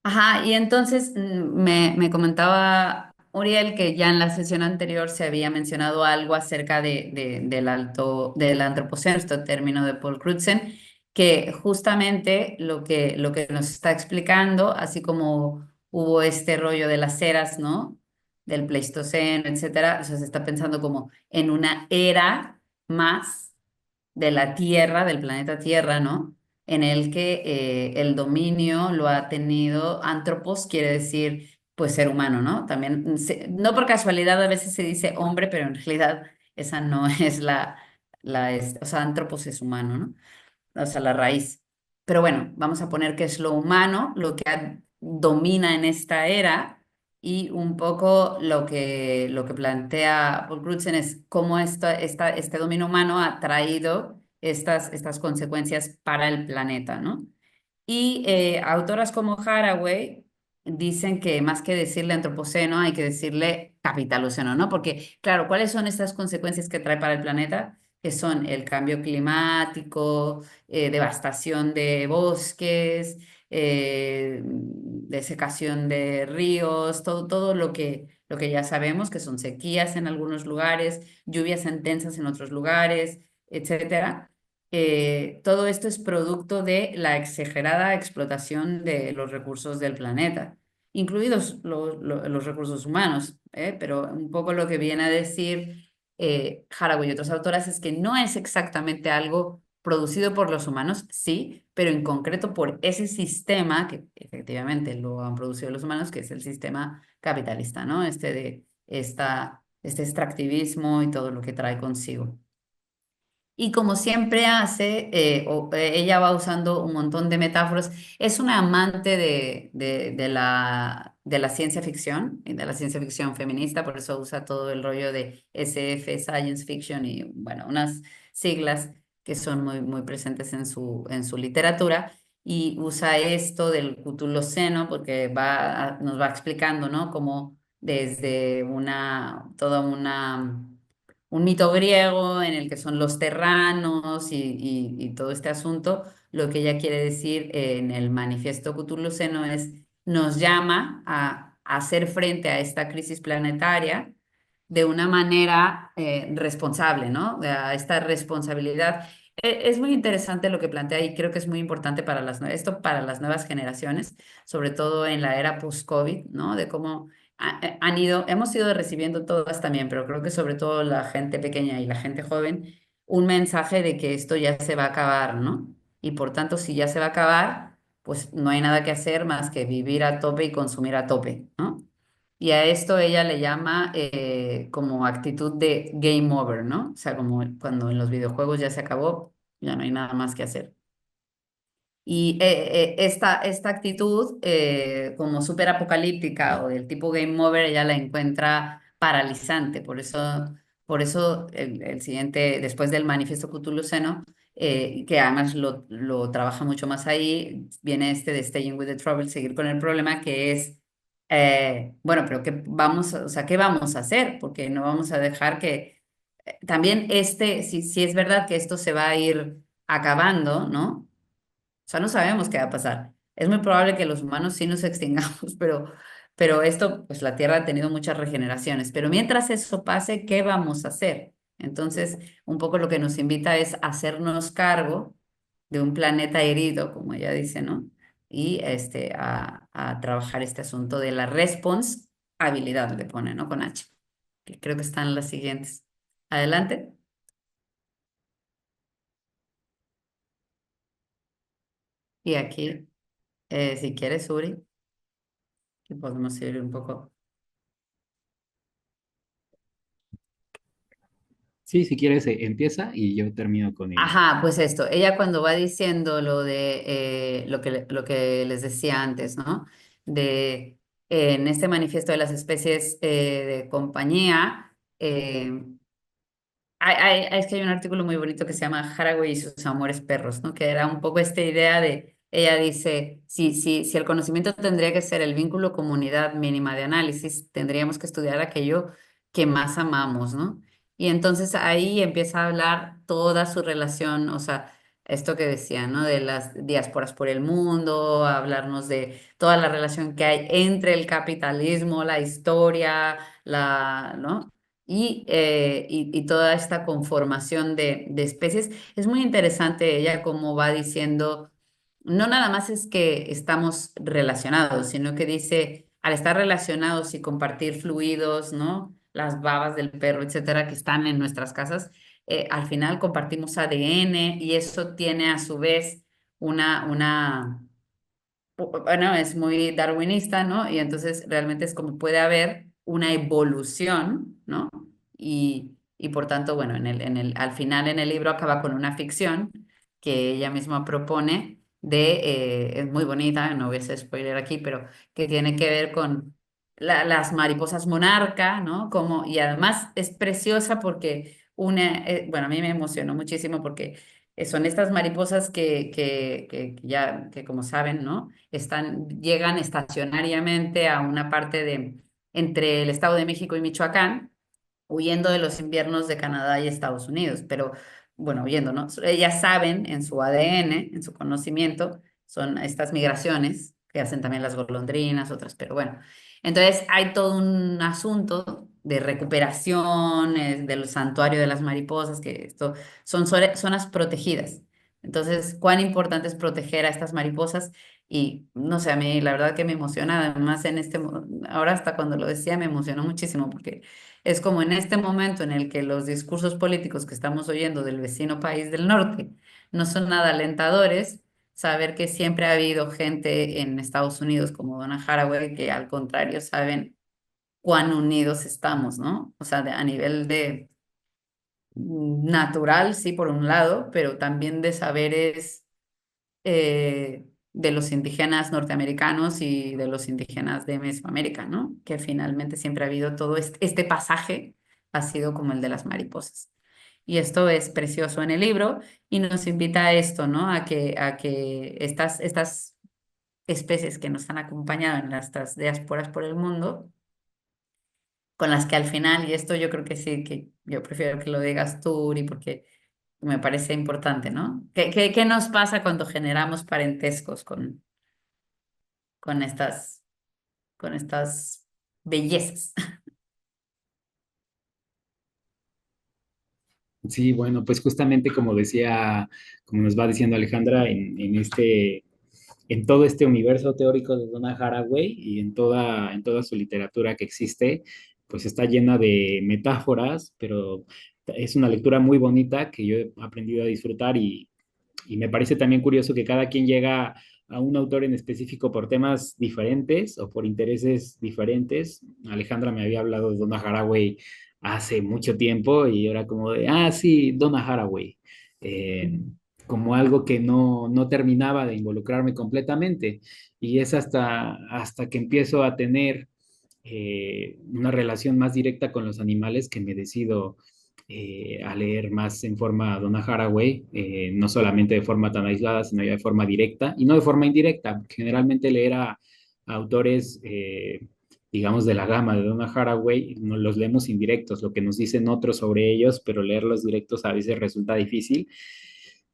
Ajá, y entonces me comentaba Uriel que ya en la sesión anterior se había mencionado algo acerca del antropoceno, este término de Paul Crutzen, que justamente lo que nos está explicando, así como hubo este rollo de las eras, ¿no? Del Pleistoceno, etcétera, o sea, se está pensando como en una era más de la Tierra, del planeta Tierra, ¿no? En el que el dominio lo ha tenido antropos, quiere decir, pues ser humano, ¿no? También, no por casualidad a veces se dice hombre, pero en realidad esa no es o sea, antropos es humano, ¿no? O sea, la raíz. Pero bueno, vamos a poner que es lo humano lo que domina en esta era y un poco lo que plantea Paul Crutzen es cómo este dominio humano ha traído estas consecuencias para el planeta, ¿no? Y autoras como Haraway dicen que más que decirle antropoceno hay que decirle capitaloceno, ¿no? Porque, claro, ¿cuáles son estas consecuencias que trae para el planeta? Que son el cambio climático, devastación de bosques, desecación de ríos, todo lo que ya sabemos, que son sequías en algunos lugares, lluvias intensas en otros lugares, etcétera. Todo esto es producto de la exagerada explotación de los recursos del planeta, incluidos los recursos humanos, pero un poco lo que viene a decir Haraway y otras autoras es que no es exactamente algo producido por los humanos, sí, pero en concreto por ese sistema que efectivamente lo han producido los humanos, que es el sistema capitalista, ¿no? Este extractivismo y todo lo que trae consigo. Y como siempre hace, ella va usando un montón de metáforas. Es una amante de la ciencia ficción, y de la ciencia ficción feminista, por eso usa todo el rollo de SF, Science Fiction y, bueno, unas siglas que son muy presentes en su literatura. Y usa esto del Cthulhuceno porque nos va explicando, ¿no? Como desde toda un mito griego en el que son los terranos y todo este asunto, lo que ella quiere decir en el manifiesto Cthulhuceno es, nos llama a hacer frente a esta crisis planetaria de una manera responsable, ¿no? A esta responsabilidad. Es muy interesante lo que plantea y creo que es muy importante para esto para las nuevas generaciones, sobre todo en la era post-COVID, ¿no? De cómo hemos ido recibiendo todas también, pero creo que sobre todo la gente pequeña y la gente joven, un mensaje de que esto ya se va a acabar, ¿no? Y por tanto, si ya se va a acabar, pues no hay nada que hacer más que vivir a tope y consumir a tope, ¿no? Y a esto ella le llama como actitud de game over, ¿no? O sea, como cuando en los videojuegos ya se acabó, ya no hay nada más que hacer. Y esta actitud como súper apocalíptica o del tipo game over, ella la encuentra paralizante. Por eso el siguiente, después del manifiesto Cthulhuceno, que además lo trabaja mucho más ahí, viene este de Staying with the Trouble, seguir con el problema, que es, bueno, pero o sea, ¿qué vamos a hacer? Porque no vamos a dejar que también si es verdad que esto se va a ir acabando, ¿no? O sea, no sabemos qué va a pasar. Es muy probable que los humanos sí nos extingamos, pero esto, pues la Tierra ha tenido muchas regeneraciones. Pero mientras eso pase, ¿qué vamos a hacer? Entonces, un poco lo que nos invita es hacernos cargo de un planeta herido, como ella dice, ¿no? Y a trabajar este asunto de la responsabilidad, le pone, ¿no? Con H, que creo que están las siguientes. Adelante. Y aquí, si quieres, Uri, que podemos ir un poco. Sí, si quieres, empieza y yo termino con el... Ajá, pues esto, ella cuando va diciendo lo de lo que les decía antes, ¿no? De en este manifiesto de las especies de compañía, es que hay un artículo muy bonito que se llama Haraway y sus amores perros, ¿no? Que era un poco esta idea de, ella dice, si el conocimiento tendría que ser el vínculo comunidad mínima de análisis, tendríamos que estudiar aquello que más amamos, ¿no? Y entonces ahí empieza a hablar toda su relación, o sea, esto que decía, ¿no? De las diásporas por el mundo, hablarnos de toda la relación que hay entre el capitalismo, la historia, ¿no? Y toda esta conformación de especies. Es muy interesante ella cómo va diciendo, no nada más es que estamos relacionados, sino que dice, al estar relacionados y compartir fluidos, ¿no? Las babas del perro, etcétera, que están en nuestras casas, al final compartimos ADN y eso tiene a su vez una bueno, es muy darwinista, ¿no? Y entonces realmente es como puede haber una evolución, ¿no? Y por tanto, bueno, al final en el libro acaba con una ficción que ella misma propone es muy bonita, no voy a hacer spoiler aquí, pero que tiene que ver con las mariposas monarca, ¿no? Y además es preciosa porque bueno, a mí me emocionó muchísimo porque son estas mariposas que ya, que como saben, ¿no? Llegan estacionariamente a una parte entre el Estado de México y Michoacán, huyendo de los inviernos de Canadá y Estados Unidos, pero bueno, huyendo, ¿no? Ellas saben en su ADN, en su conocimiento, son estas migraciones que hacen también las golondrinas, otras, pero bueno. Entonces hay todo un asunto de recuperación del santuario de las mariposas, que esto son zonas protegidas. Entonces, cuán importante es proteger a estas mariposas y no sé, a mí la verdad que me emociona, además ahora hasta cuando lo decía me emocionó muchísimo porque es como en este momento en el que los discursos políticos que estamos oyendo del vecino país del norte no son nada alentadores, saber que siempre ha habido gente en Estados Unidos como Donna Haraway que al contrario saben cuán unidos estamos, ¿no? O sea, a nivel de natural, sí, por un lado, pero también de saberes de los indígenas norteamericanos y de los indígenas de Mesoamérica, ¿no? Que finalmente siempre ha habido todo este pasaje, ha sido como el de las mariposas. Y esto es precioso en el libro y nos invita a esto, ¿no? A que estas especies que nos han acompañado en estas diásporas por el mundo, con las que al final, y esto yo creo que sí, que yo prefiero que lo digas tú, Uri, porque me parece importante, ¿no? ¿Qué nos pasa cuando generamos parentescos con estas, con estas bellezas? Sí, bueno, pues justamente como decía, como nos va diciendo Alejandra, en todo este universo teórico de Donna Haraway y en toda su literatura que existe, pues está llena de metáforas, pero es una lectura muy bonita que yo he aprendido a disfrutar y me parece también curioso que cada quien llega a un autor en específico por temas diferentes o por intereses diferentes. Alejandra me había hablado de Donna Haraway hace mucho tiempo y ahora como de, ah, sí, Donna Haraway. Eh, como algo que no terminaba de involucrarme completamente. Y es hasta que empiezo a tener una relación más directa con los animales que me decido a leer más en forma Donna Haraway, no solamente de forma tan aislada, sino ya de forma directa y no de forma indirecta. Generalmente leer a autores, digamos, de la gama de Donna Haraway, no los leemos indirectos, lo que nos dicen otros sobre ellos, pero leerlos directos a veces resulta difícil.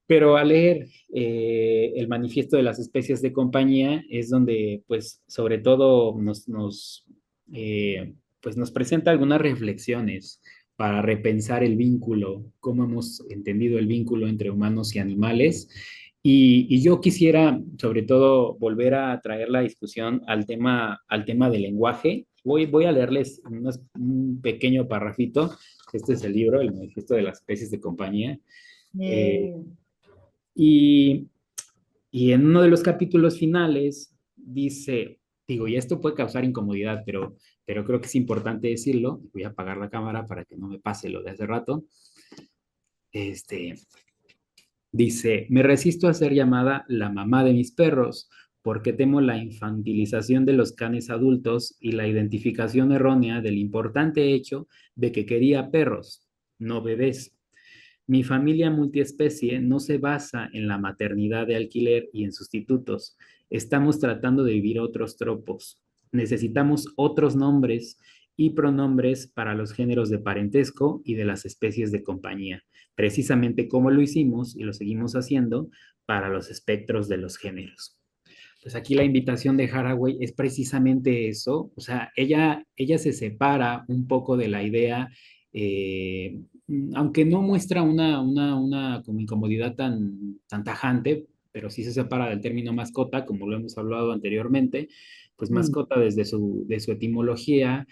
Pero al leer el manifiesto de las especies de compañía es donde, pues, sobre todo pues nos presenta algunas reflexiones para repensar el vínculo, cómo hemos entendido el vínculo entre humanos y animales. Y yo quisiera, sobre todo, volver a traer la discusión al tema del lenguaje. Voy a leerles un pequeño parrafito. Este es el libro, el manifiesto de las especies de compañía. Eh, Eh, y Y en uno de los capítulos finales dice, digo, y esto puede causar incomodidad, pero creo que es importante decirlo. Voy a apagar la cámara para que no me pase lo de hace rato. Este, Dice, me resisto a ser llamada la mamá de mis perros porque temo la infantilización de los canes adultos y la identificación errónea del importante hecho de que quería perros, no bebés. Mi familia multiespecie no se basa en la maternidad de alquiler y en sustitutos. Estamos tratando de vivir otros tropos. Necesitamos otros nombres y pronombres para los géneros de parentesco y de las especies de compañía, precisamente como lo hicimos y lo seguimos haciendo para los espectros de los géneros. Pues aquí la invitación de Haraway es precisamente eso, o sea, ella se separa un poco de la idea, eh, aunque no muestra una como incomodidad tan tajante, pero sí se separa del término mascota, como lo hemos hablado anteriormente, pues Mm. mascota desde de su etimología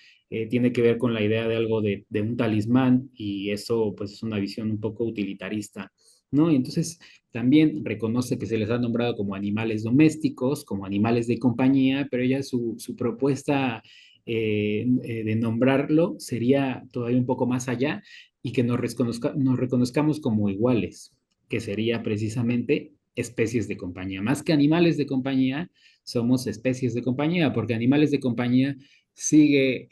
tiene que ver con la idea de algo de un talismán y eso pues es una visión un poco utilitarista, ¿no? Y entonces también reconoce que se les ha nombrado como animales domésticos, como animales de compañía, pero ella su propuesta de nombrarlo sería todavía un poco más allá y que nos reconozcamos como iguales, que sería precisamente especies de compañía. Más que animales de compañía, somos especies de compañía, porque animales de compañía sigue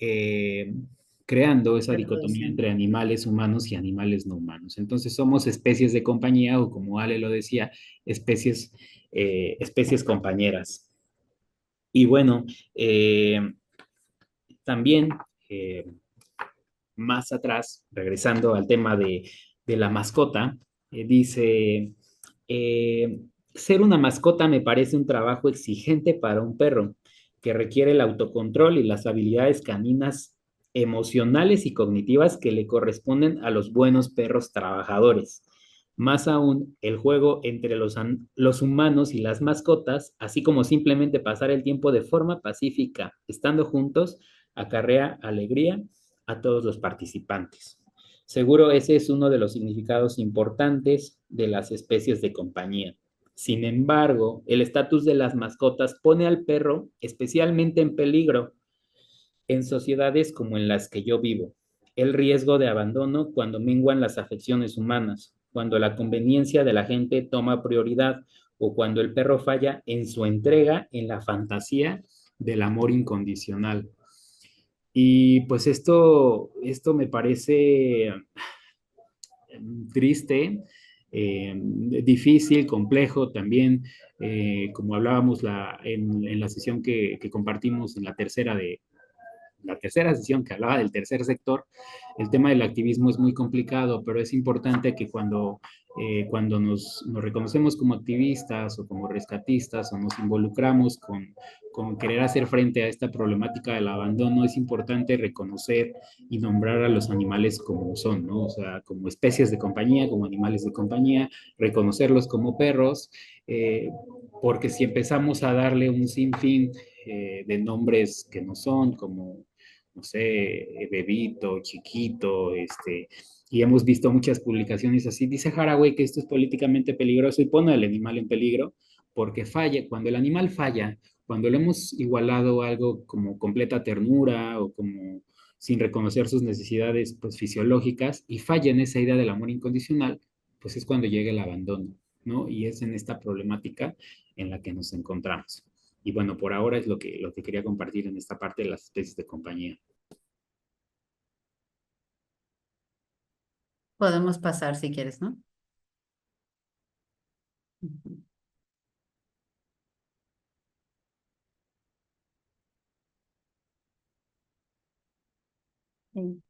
creando esa dicotomía Reproduciendo. entre animales humanos y animales no humanos. Entonces somos especies de compañía o como Ale lo decía, especies compañeras. Y bueno, también eh, más atrás, regresando al tema de la mascota, dice, eh, ser una mascota me parece un trabajo exigente para un perro que requiere el autocontrol y las habilidades caninas emocionales y cognitivas que le corresponden a los buenos perros trabajadores. Más aún, el juego entre los humanos y las mascotas, así como simplemente pasar el tiempo de forma pacífica, estando juntos, acarrea alegría a todos los participantes. Seguro ese es uno de los significados importantes de las especies de compañía. Sin embargo, el estatus de las mascotas pone al perro especialmente en peligro en sociedades como en las que yo vivo. El riesgo de abandono cuando menguan las afecciones humanas, cuando la conveniencia de la gente toma prioridad o cuando el perro falla en su entrega en la fantasía del amor incondicional. Y pues esto me parece triste, difícil, complejo también, como hablábamos en la sesión que compartimos en la tercera sesión que hablaba del tercer sector, el tema del activismo es muy complicado, pero es importante que cuando nos reconocemos como activistas o como rescatistas o nos involucramos con querer hacer frente a esta problemática del abandono, es importante reconocer y nombrar a los animales como son, ¿no? O sea, como especies de compañía, como animales de compañía, reconocerlos como perros, porque si empezamos a darle un sinfín de nombres que no son, como, no sé, bebito, chiquito, y hemos visto muchas publicaciones así. Dice Haraway que esto es políticamente peligroso y pone al animal en peligro porque falla. Cuando el animal falla, cuando le hemos igualado algo como completa ternura o como sin reconocer sus necesidades pues, fisiológicas y falla en esa idea del amor incondicional, pues es cuando llega el abandono, ¿no? Y es en esta problemática en la que nos encontramos. Y bueno, por ahora es lo que quería compartir en esta parte de las especies de compañía. Podemos pasar si quieres, ¿no? Ujú. Sí.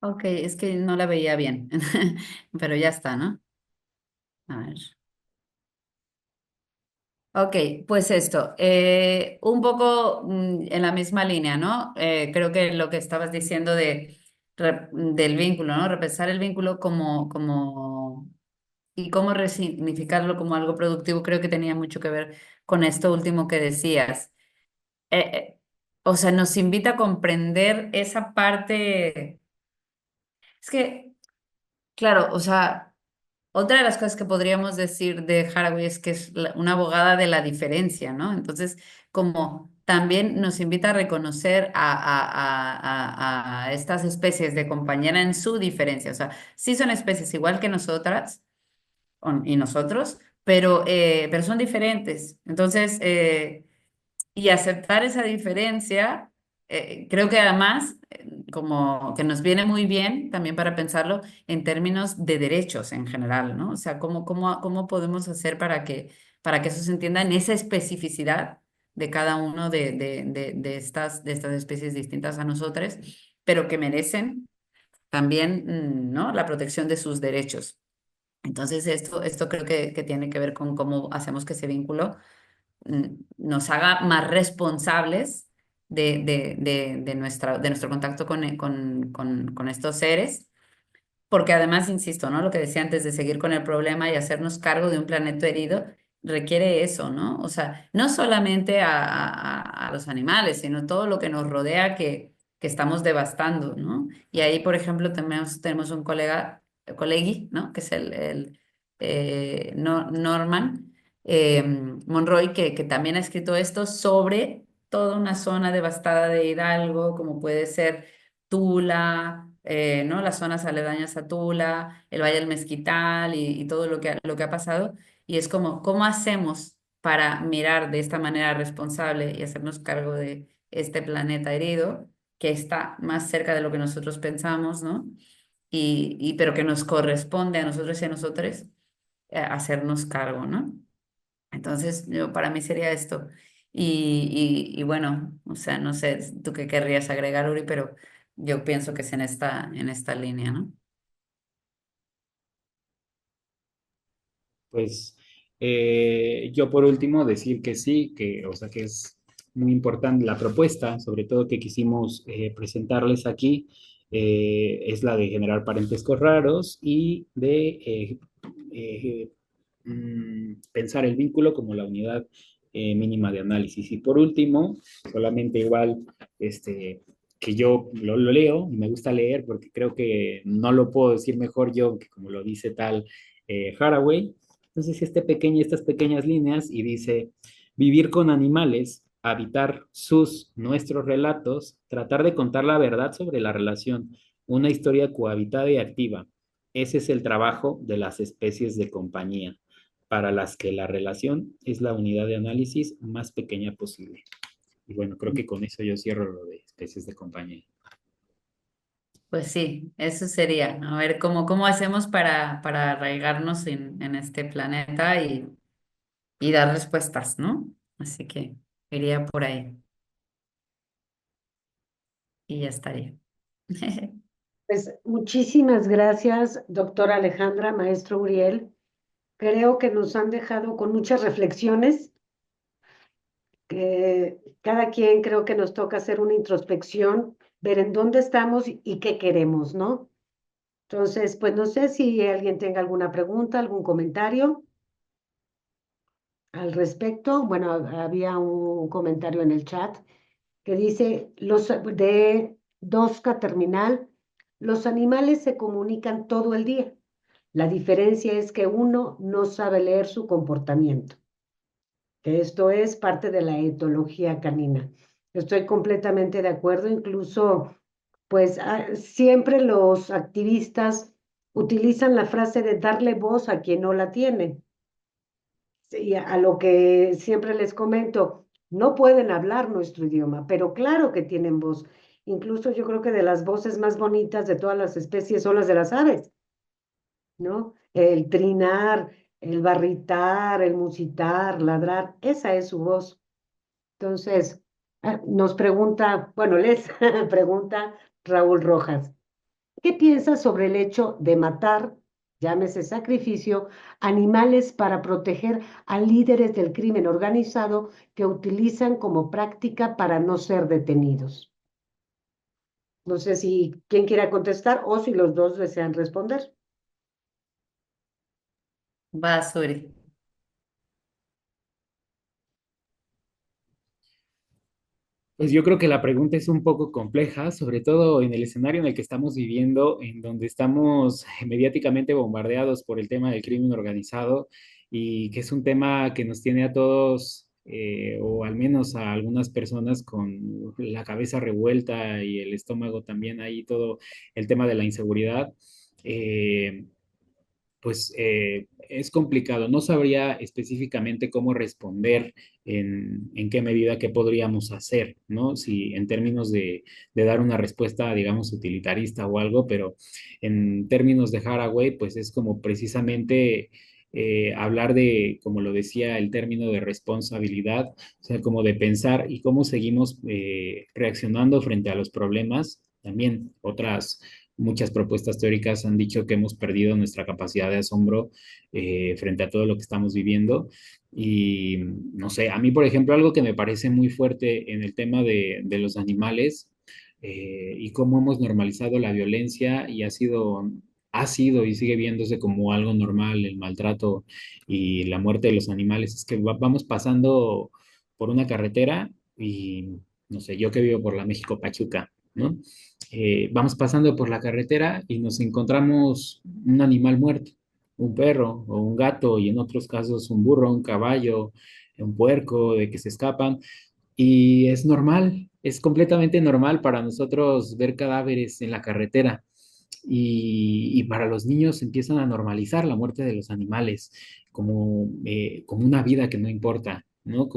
Ok, es que no la veía bien, pero ya está, ¿no? A ver. Ok, pues esto, un poco en la misma línea, ¿no? Creo que lo que estabas diciendo del vínculo, ¿no? Repensar el vínculo como y cómo resignificarlo como algo productivo, creo que tenía mucho que ver con esto último que decías. Eh, eh, o sea, nos invita a comprender esa parte. Es que, claro, o sea, otra de las cosas que podríamos decir de Haraway es que es una abogada de la diferencia, ¿no? Entonces, como también nos invita a reconocer a estas especies de compañera en su diferencia. O sea, sí son especies igual que nosotras y nosotros, pero son diferentes. Entonces, y aceptar esa diferencia, creo que además, como que nos viene muy bien también para pensarlo en términos de derechos en general, ¿no? O sea, cómo podemos hacer para que eso se entienda en esa especificidad de cada uno de estas especies distintas a nosotros, pero que merecen también, ¿no? La protección de sus derechos. Entonces, esto creo que tiene que ver con cómo hacemos que ese vínculo nos haga más responsables de nuestro contacto con estos seres, porque además, insisto, ¿no? Lo que decía antes de seguir con el problema y hacernos cargo de un planeta herido requiere eso, ¿no? O sea, no solamente a los animales, sino todo lo que nos rodea que estamos devastando, ¿no? Y ahí, por ejemplo, tenemos un colegui, ¿no? Que es Norman Monroy, que también ha escrito esto sobre toda una zona devastada de Hidalgo, como puede ser Tula, ¿no? Las zonas aledañas a Tula, el Valle del Mezquital y todo lo que ha pasado. Y es como, ¿cómo hacemos para mirar de esta manera responsable y hacernos cargo de este planeta herido, que está más cerca de lo que nosotros pensamos, ¿no? Pero que nos corresponde a nosotros y a nosotros hacernos cargo, ¿no? Entonces, para mí sería esto. Y bueno, o sea, no sé tú qué querrías agregar, Uri, pero yo pienso que es en esta línea, ¿no? Pues yo por último decir que sí, que, o sea, que es muy importante la propuesta, sobre todo que quisimos presentarles aquí, es la de generar parentescos raros y de pensar el vínculo como la unidad mínima de análisis. Y por último, solamente igual, que yo lo leo y me gusta leer porque creo que no lo puedo decir mejor yo que como lo dice tal Haraway. Entonces, estas pequeñas líneas y dice, vivir con animales, habitar nuestros relatos, tratar de contar la verdad sobre la relación, una historia cohabitada y activa. Ese es el trabajo de las especies de compañía, para las que la relación es la unidad de análisis más pequeña posible. Y bueno, creo que con eso yo cierro lo de especies de compañía. Pues sí, eso sería, ¿no? A ver cómo hacemos para arraigarnos en este planeta y dar respuestas, ¿no? Así que iría por ahí y ya estaría. Pues muchísimas gracias, doctora Alejandra, maestro Uriel. Creo que nos han dejado con muchas reflexiones, que cada quien creo que nos toca hacer una introspección, ver en dónde estamos y qué queremos, ¿no? Entonces, pues no sé si alguien tenga alguna pregunta, algún comentario al respecto. Bueno, había un comentario en el chat que dice, los de Dosca Terminal, los animales se comunican todo el día. La diferencia es que uno no sabe leer su comportamiento, que esto es parte de la etología canina. Estoy completamente de acuerdo, incluso, pues siempre los activistas utilizan la frase de darle voz a quien no la tiene. Y a lo que siempre les comento, no pueden hablar nuestro idioma, pero claro que tienen voz. Incluso yo creo que de las voces más bonitas de todas las especies son las de las aves, ¿no? El trinar, el barritar, el musitar, ladrar, esa es su voz. Entonces, nos pregunta, bueno, les pregunta Raúl Rojas. ¿Qué piensas sobre el hecho de matar, llámese sacrificio, animales para proteger a líderes del crimen organizado que utilizan como práctica para no ser detenidos? No sé si quién quiera contestar o si los dos desean responder. Va, Suri. Pues yo creo que la pregunta es un poco compleja, sobre todo en el escenario en el que estamos viviendo, en donde estamos mediáticamente bombardeados por el tema del crimen organizado y que es un tema que nos tiene a todos, o al menos a algunas personas, con la cabeza revuelta y el estómago también ahí, todo el tema de la inseguridad. Eh, pues es complicado. No sabría específicamente cómo responder en qué medida qué podríamos hacer, ¿no? Si en términos de dar una respuesta, digamos, utilitarista o algo, pero en términos de Haraway, pues es como precisamente hablar de, como lo decía, el término de responsabilidad, o sea, como de pensar y cómo seguimos reaccionando frente a los problemas. También muchas propuestas teóricas han dicho que hemos perdido nuestra capacidad de asombro frente a todo lo que estamos viviendo. Y no sé, a mí, por ejemplo, algo que me parece muy fuerte en el tema de los animales y cómo hemos normalizado la violencia y ha sido y sigue viéndose como algo normal el maltrato y la muerte de los animales, es que vamos pasando por una carretera y, no sé, yo que vivo por la México Pachuca, ¿no? Vamos pasando por la carretera y nos encontramos un animal muerto, un perro o un gato y en otros casos un burro, un caballo, un puerco de que se escapan y es normal, es completamente normal para nosotros ver cadáveres en la carretera y para los niños empiezan a normalizar la muerte de los animales como una vida que no importa, ¿no?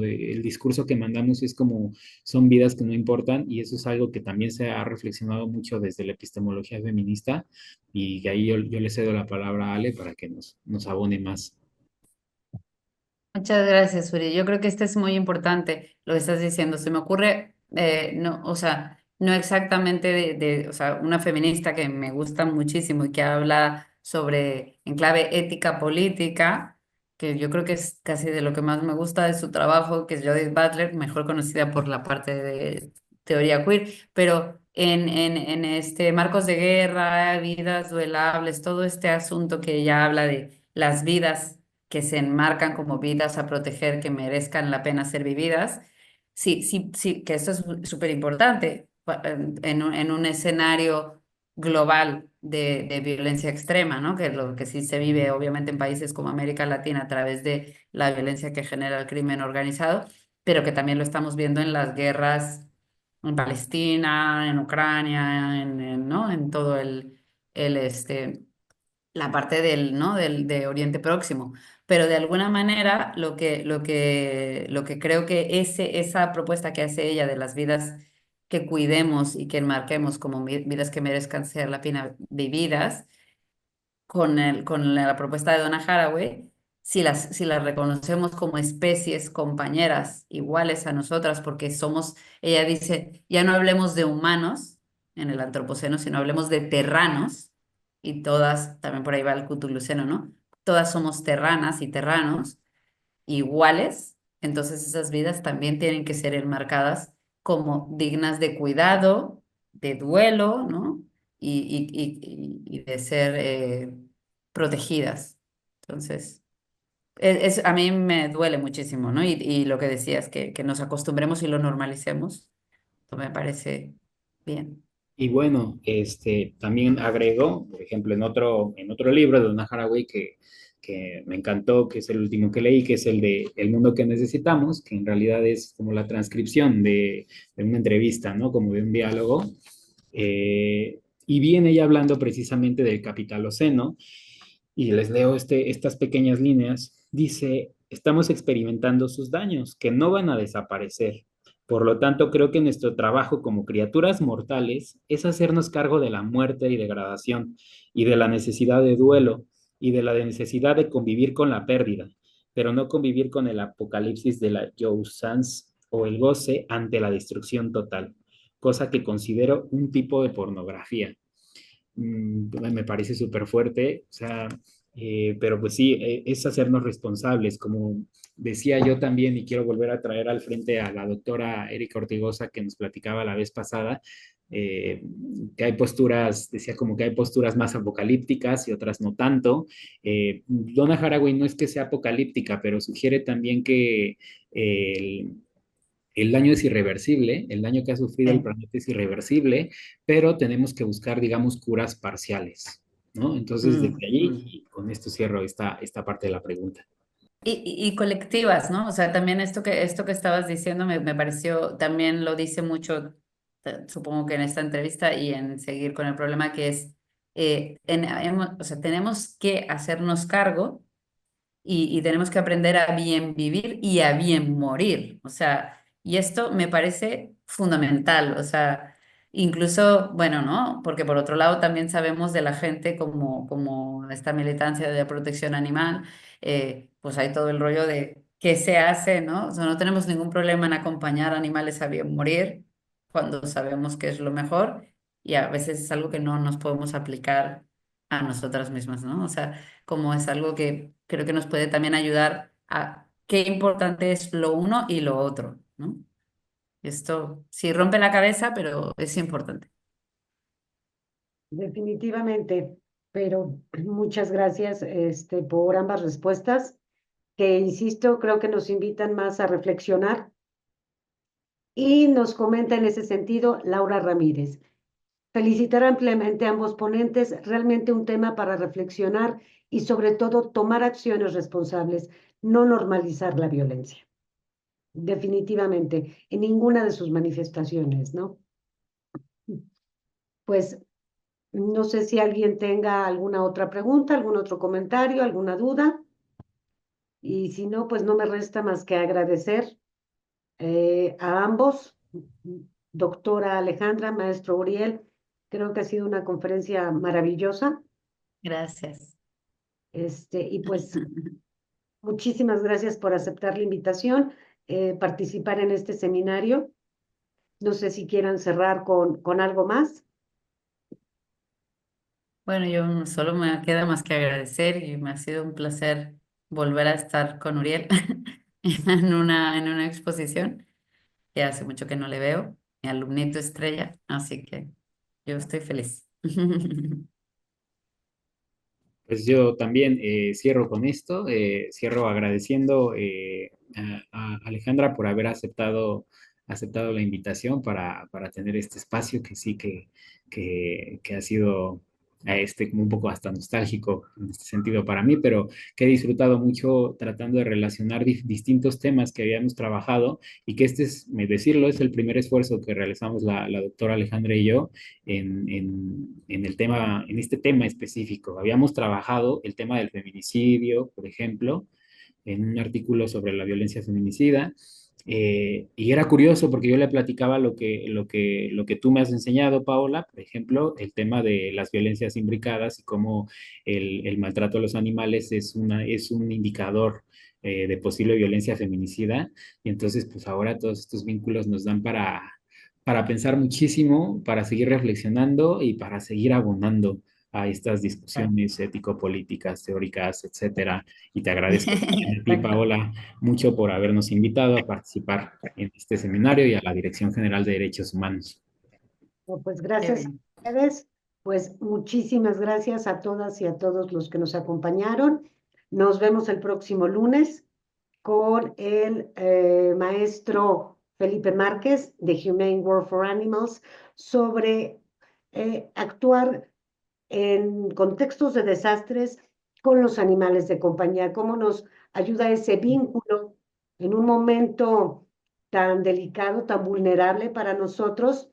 El discurso que mandamos es como son vidas que no importan y eso es algo que también se ha reflexionado mucho desde la epistemología feminista y que ahí yo le cedo la palabra a Ale para que nos abone más. Muchas gracias, Uri. Yo creo que este es muy importante lo que estás diciendo. Se me ocurre, no, o sea, no exactamente o sea, una feminista que me gusta muchísimo y que habla sobre en clave ética política, que yo creo que es casi de lo que más me gusta de su trabajo, que es Judith Butler, mejor conocida por la parte de teoría queer, pero en este Marcos de Guerra, vidas duelables, todo este asunto que ella habla de las vidas que se enmarcan como vidas a proteger que merezcan la pena ser vividas. Sí, sí, sí, que esto es súper importante en un escenario global de violencia extrema, ¿no? Que lo que sí se vive obviamente en países como América Latina a través de la violencia que genera el crimen organizado, pero que también lo estamos viendo en las guerras en Palestina, en Ucrania, ¿no? En todo la parte ¿no? De Oriente Próximo. Pero de alguna manera lo que creo que esa propuesta que hace ella de las vidas que cuidemos y que enmarquemos como vidas que merezcan ser la pena vividas, con la propuesta de Donna Haraway, si las reconocemos como especies compañeras iguales a nosotras, porque somos, ella dice, ya no hablemos de humanos en el antropoceno, sino hablemos de terranos, y todas, también por ahí va el Cthulhuceno, ¿no? Todas somos terranas y terranos iguales, entonces esas vidas también tienen que ser enmarcadas como dignas de cuidado, de duelo, ¿no? Y de ser protegidas. Entonces, a mí me duele muchísimo, ¿no? Y lo que decías, que nos acostumbremos y lo normalicemos, esto me parece bien. Y bueno, también agregó, por ejemplo, en otro libro de Donna Haraway que me encantó, que es el último que leí, que es el de El mundo que necesitamos, que en realidad es como la transcripción de una entrevista, ¿no? Como de un diálogo. Y viene ella hablando precisamente del capitaloceno, y les leo estas pequeñas líneas. Dice, estamos experimentando sus daños, que no van a desaparecer. Por lo tanto, creo que nuestro trabajo como criaturas mortales es hacernos cargo de la muerte y degradación, y de la necesidad de duelo, y de la necesidad de convivir con la pérdida, pero no convivir con el apocalipsis de la jouissance o el goce ante la destrucción total, cosa que considero un tipo de pornografía. Me parece súper fuerte, o sea, pero pues sí, es hacernos responsables, como decía yo también, y quiero volver a traer al frente a la doctora Erika Ortigosa que nos platicaba la vez pasada, eh, que hay posturas, decía como que hay posturas más apocalípticas y otras no tanto. Donna Haraway no es que sea apocalíptica, pero sugiere también que el daño es irreversible, el daño que ha sufrido el Sí. planeta es irreversible, pero tenemos que buscar, digamos, curas parciales, ¿no? Entonces, desde Mm, allí, mm. y con esto cierro esta parte de la pregunta. Y colectivas, ¿no? O sea, también esto que estabas diciendo me pareció, también lo dice mucho, supongo que en esta entrevista y en seguir con el problema que es, o sea, tenemos que hacernos cargo y tenemos que aprender a bien vivir y a bien morir. O sea, y esto me parece fundamental. O sea, incluso, bueno, ¿no? Porque por otro lado también sabemos de la gente como esta militancia de la protección animal, pues hay todo el rollo de qué se hace, ¿no? O sea, no tenemos ningún problema en acompañar a animales a bien morir cuando sabemos que es lo mejor y a veces es algo que no nos podemos aplicar a nosotras mismas, ¿no? O sea, como es algo que creo que nos puede también ayudar a qué importante es lo uno y lo otro, ¿no? Esto sí rompe la cabeza, pero es importante. Definitivamente, pero muchas gracias por ambas respuestas, que insisto, creo que nos invitan más a reflexionar. Y nos comenta en ese sentido Laura Ramírez. Felicitar ampliamente a ambos ponentes, realmente un tema para reflexionar y sobre todo tomar acciones responsables, no normalizar la violencia. Definitivamente, en ninguna de sus manifestaciones, ¿no? Pues no sé si alguien tenga alguna otra pregunta, algún otro comentario, alguna duda. Y si no, pues no me resta más que agradecer a ambos, doctora Alejandra, maestro Uriel. Creo que ha sido una conferencia maravillosa. Gracias. Y pues muchísimas gracias por aceptar la invitación, participar en este seminario. No sé si quieran cerrar con algo más. Bueno, yo solo me queda más que agradecer y me ha sido un placer volver a estar con Uriel en una exposición que hace mucho que no le veo, mi alumnito estrella, así que yo estoy feliz. Pues yo también cierro con esto, cierro agradeciendo a Alejandra por haber aceptado la invitación para tener este espacio que sí que ha sido como un poco hasta nostálgico en este sentido para mí, pero que he disfrutado mucho tratando de relacionar distintos temas que habíamos trabajado y que decirlo, es el primer esfuerzo que realizamos la doctora Alejandra y yo en este tema específico. Habíamos trabajado el tema del feminicidio, por ejemplo, en un artículo sobre la violencia feminicida. Y era curioso porque yo le platicaba lo que tú me has enseñado, Paola, por ejemplo, el tema de las violencias imbricadas y cómo el maltrato a los animales es un indicador de posible violencia feminicida. Y entonces, pues ahora todos estos vínculos nos dan para pensar muchísimo, para seguir reflexionando y para seguir abonando a estas discusiones ético-políticas, teóricas, etcétera. Y te agradezco también a ti, Exacto. Paola, mucho por habernos invitado a participar en este seminario y a la Dirección General de Derechos Humanos. Pues Qué gracias bien. a ustedes. Pues muchísimas gracias a todas y a todos los que nos acompañaron. Nos vemos el próximo lunes con el maestro Felipe Márquez de Humane World for Animals sobre actuar en contextos de desastres con los animales de compañía, cómo nos ayuda ese vínculo en un momento tan delicado, tan vulnerable para nosotros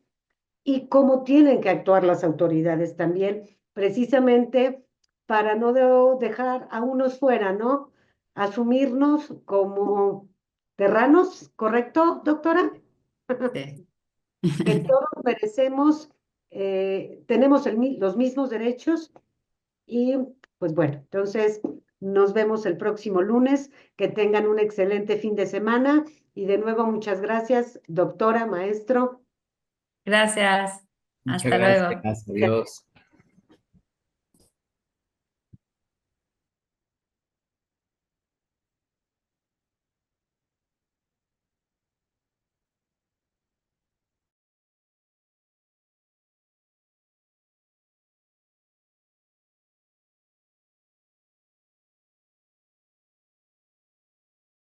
y cómo tienen que actuar las autoridades también, precisamente para no dejar a unos fuera, ¿no? Asumirnos como terranos, ¿correcto, doctora? Sí. Que todos merecemos, tenemos los mismos derechos y pues bueno, entonces nos vemos el próximo lunes, que tengan un excelente fin de semana y de nuevo muchas gracias, doctora, maestro. Gracias. Muchas Hasta luego. gracias. Adiós.